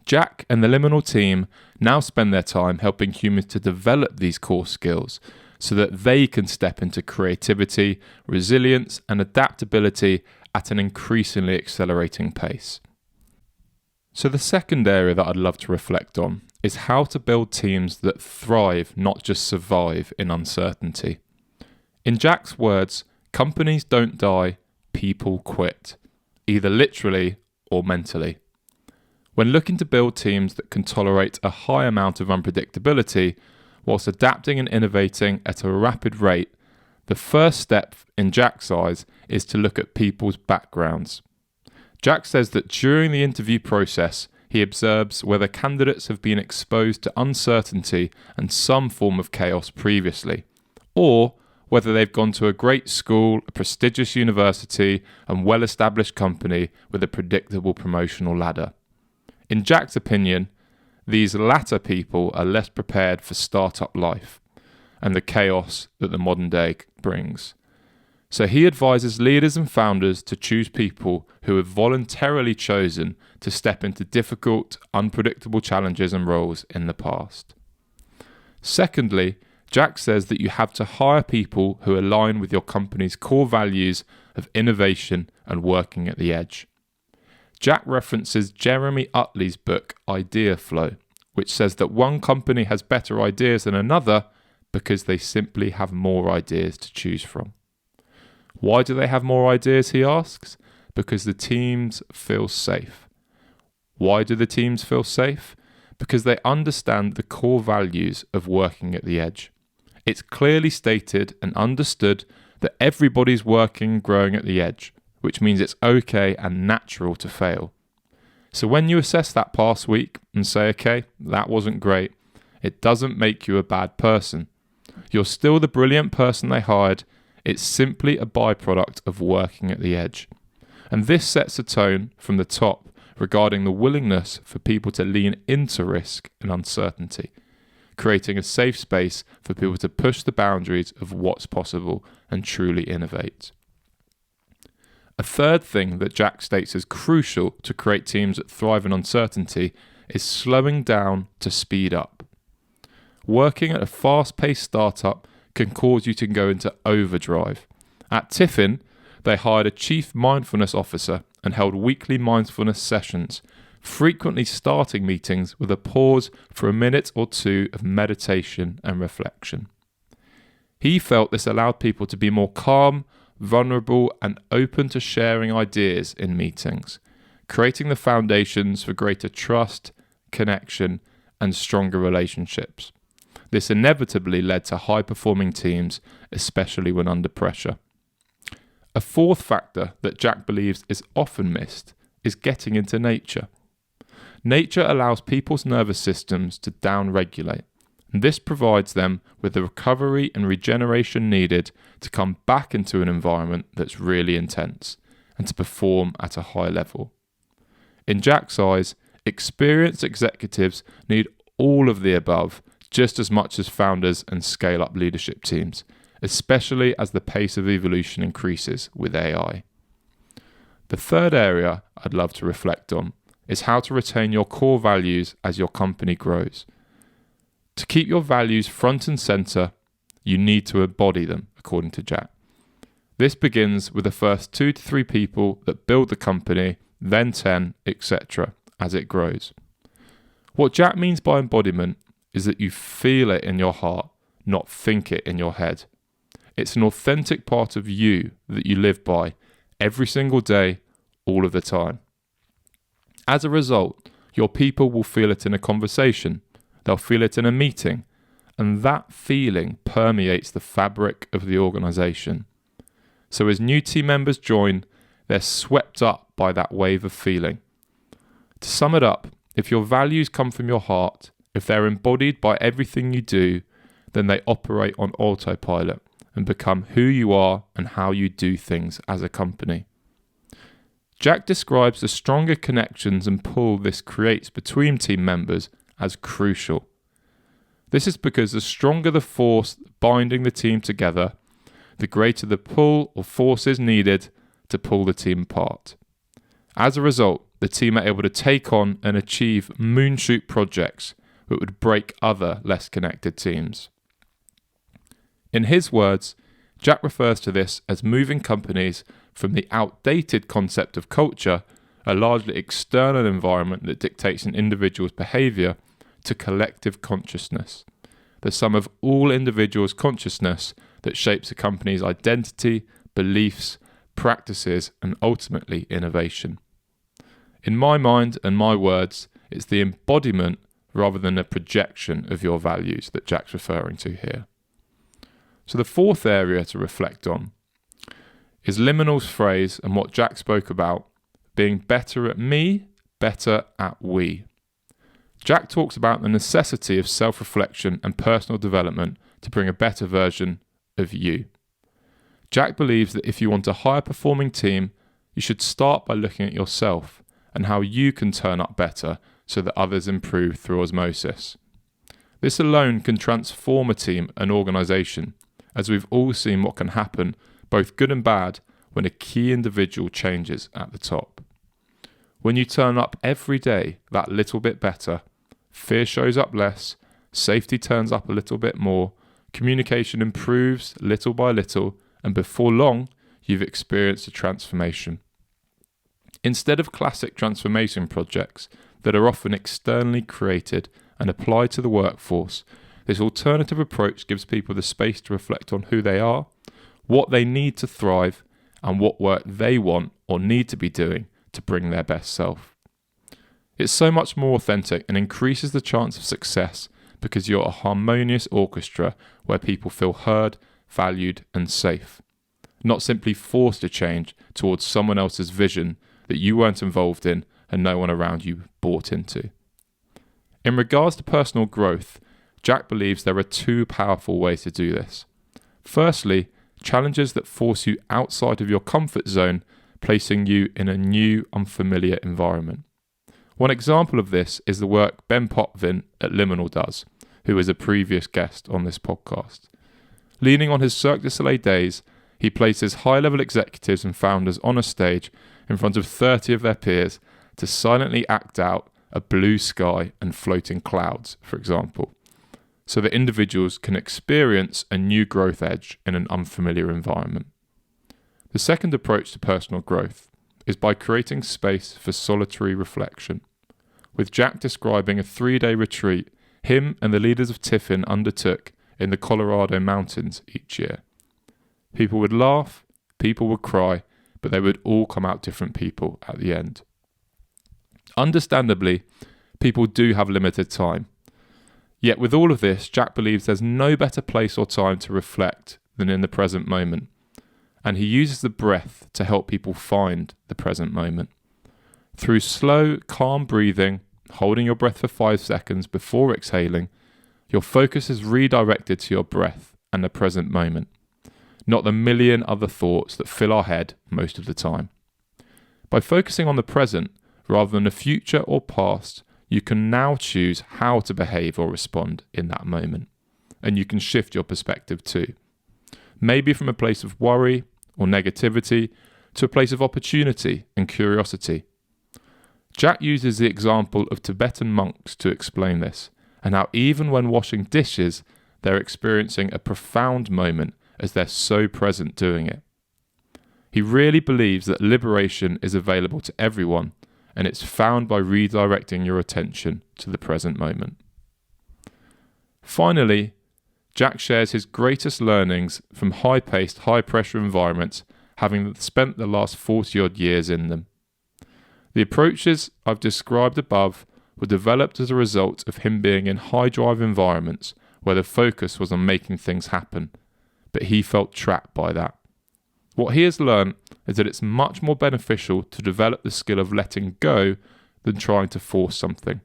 Jack and the Liminal team now spend their time helping humans to develop these core skills so that they can step into creativity, resilience, and adaptability at an increasingly accelerating pace. So the second area that I'd love to reflect on is how to build teams that thrive, not just survive in uncertainty. In Jack's words, companies don't die, people quit, either literally or mentally. When looking to build teams that can tolerate a high amount of unpredictability, whilst adapting and innovating at a rapid rate, the first step in Jack's eyes is to look at people's backgrounds. Jack says that during the interview process, he observes whether candidates have been exposed to uncertainty and some form of chaos previously, or whether they've gone to a great school, a prestigious university, and well-established company with a predictable promotional ladder. In Jack's opinion, these latter people are less prepared for startup life and the chaos that the modern day brings. So he advises leaders and founders to choose people who have voluntarily chosen to step into difficult, unpredictable challenges and roles in the past. Secondly, Jack says that you have to hire people who align with your company's core values of innovation and working at the edge. Jack references Jeremy Utley's book Idea Flow, which says that one company has better ideas than another because they simply have more ideas to choose from. Why do they have more ideas, he asks? Because the teams feel safe. Why do the teams feel safe? Because they understand the core values of working at the edge. It's clearly stated and understood that everybody's working and growing at the edge, which means it's okay and natural to fail. So when you assess that past week and say, okay, that wasn't great, it doesn't make you a bad person. You're still the brilliant person they hired. It's simply a byproduct of working at the edge. And this sets a tone from the top regarding the willingness for people to lean into risk and uncertainty, creating a safe space for people to push the boundaries of what's possible and truly innovate. A third thing that Jack states is crucial to create teams that thrive in uncertainty is slowing down to speed up. Working at a fast-paced startup can cause you to go into overdrive. At Tiffin, they hired a chief mindfulness officer and held weekly mindfulness sessions, frequently starting meetings with a pause for a minute or two of meditation and reflection. He felt this allowed people to be more calm, vulnerable, and open to sharing ideas in meetings, creating the foundations for greater trust, connection, and stronger relationships. This inevitably led to high-performing teams, especially when under pressure. A fourth factor that Jack believes is often missed is getting into nature. Nature allows people's nervous systems to down-regulate, and this provides them with the recovery and regeneration needed to come back into an environment that's really intense and to perform at a high level. In Jack's eyes, experienced executives need all of the above just as much as founders and scale-up leadership teams, especially as the pace of evolution increases with AI. The third area I'd love to reflect on is how to retain your core values as your company grows. To keep your values front and center, you need to embody them, according to Jack. This begins with the first 2 to 3 people that build the company, then 10, etc., as it grows. What Jack means by embodiment is that you feel it in your heart, not think it in your head. It's an authentic part of you that you live by every single day, all of the time. As a result, your people will feel it in a conversation, they'll feel it in a meeting, and that feeling permeates the fabric of the organization. So as new team members join, they're swept up by that wave of feeling. To sum it up, if your values come from your heart, if they're embodied by everything you do, then they operate on autopilot and become who you are and how you do things as a company. Jack describes the stronger connections and pull this creates between team members as crucial. This is because the stronger the force binding the team together, the greater the pull or forces needed to pull the team apart. As a result, the team are able to take on and achieve moonshoot projects that would break other less connected teams. In his words, Jack refers to this as moving companies from the outdated concept of culture, a largely external environment that dictates an individual's behavior, to collective consciousness, the sum of all individuals' consciousness that shapes a company's identity, beliefs, practices, and ultimately innovation. In my mind and my words, it's the embodiment rather than a projection of your values that Jack's referring to here. So the fourth area to reflect on is Liminal's phrase and what Jack spoke about, being better at me, better at we. Jack talks about the necessity of self-reflection and personal development to bring a better version of you. Jack believes that if you want a higher performing team, you should start by looking at yourself and how you can turn up better so that others improve through osmosis. This alone can transform a team and organisation, as we've all seen what can happen, both good and bad, when a key individual changes at the top. When you turn up every day that little bit better, fear shows up less, safety turns up a little bit more, communication improves little by little, and before long, you've experienced a transformation. Instead of classic transformation projects that are often externally created and applied to the workforce, this alternative approach gives people the space to reflect on who they are, what they need to thrive, and what work they want or need to be doing to bring their best self. It's so much more authentic and increases the chance of success because you're a harmonious orchestra where people feel heard, valued, and safe, not simply forced to change towards someone else's vision that you weren't involved in and no one around you bought into. In regards to personal growth, Jack believes there are two powerful ways to do this. Firstly, challenges that force you outside of your comfort zone, placing you in a new, unfamiliar environment. One example of this is the work Ben Potvin at Liminal does, who is a previous guest on this podcast. Leaning on his Cirque Du Soleil days, he places high-level executives and founders on a stage in front of 30 of their peers to silently act out a blue sky and floating clouds, for example, so that individuals can experience a new growth edge in an unfamiliar environment. The second approach to personal growth is by creating space for solitary reflection, with Jack describing a 3-day retreat him and the leaders of Tiffin undertook in the Colorado mountains each year. People would laugh, people would cry, but they would all come out different people at the end. Understandably, people do have limited time. Yet with all of this, Jack believes there's no better place or time to reflect than in the present moment. And he uses the breath to help people find the present moment. Through slow, calm breathing, holding your breath for 5 seconds before exhaling, your focus is redirected to your breath and the present moment, not the million other thoughts that fill our head most of the time. By focusing on the present, rather than the future or past, you can now choose how to behave or respond in that moment. And you can shift your perspective too. Maybe from a place of worry or negativity to a place of opportunity and curiosity. Jack uses the example of Tibetan monks to explain this, and how even when washing dishes, they're experiencing a profound moment as they're so present doing it. He really believes that liberation is available to everyone, and it's found by redirecting your attention to the present moment. Finally, Jack shares his greatest learnings from high-paced, high-pressure environments, having spent the last 40-odd years in them. The approaches I've described above were developed as a result of him being in high-drive environments where the focus was on making things happen, but he felt trapped by that. What he has learned is that it's much more beneficial to develop the skill of letting go than trying to force something.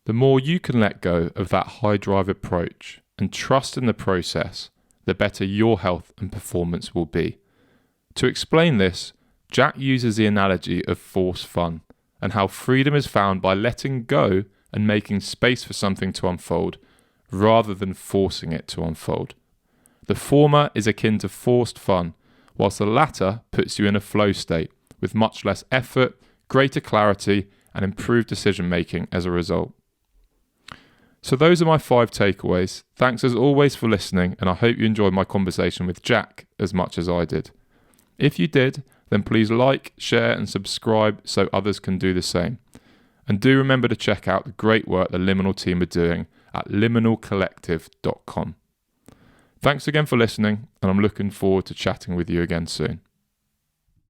The more you can let go of that high-drive approach and trust in the process, the better your health and performance will be. To explain this, Jack uses the analogy of forced fun and how freedom is found by letting go and making space for something to unfold rather than forcing it to unfold. The former is akin to forced fun, whilst the latter puts you in a flow state with much less effort, greater clarity, and improved decision making as a result. So those are my 5 takeaways. Thanks as always for listening, and I hope you enjoyed my conversation with Jack as much as I did. If you did, then please like, share, and subscribe so others can do the same. And do remember to check out the great work the Liminal team are doing at liminalcollective.com. Thanks again for listening, and I'm looking forward to chatting with you again soon.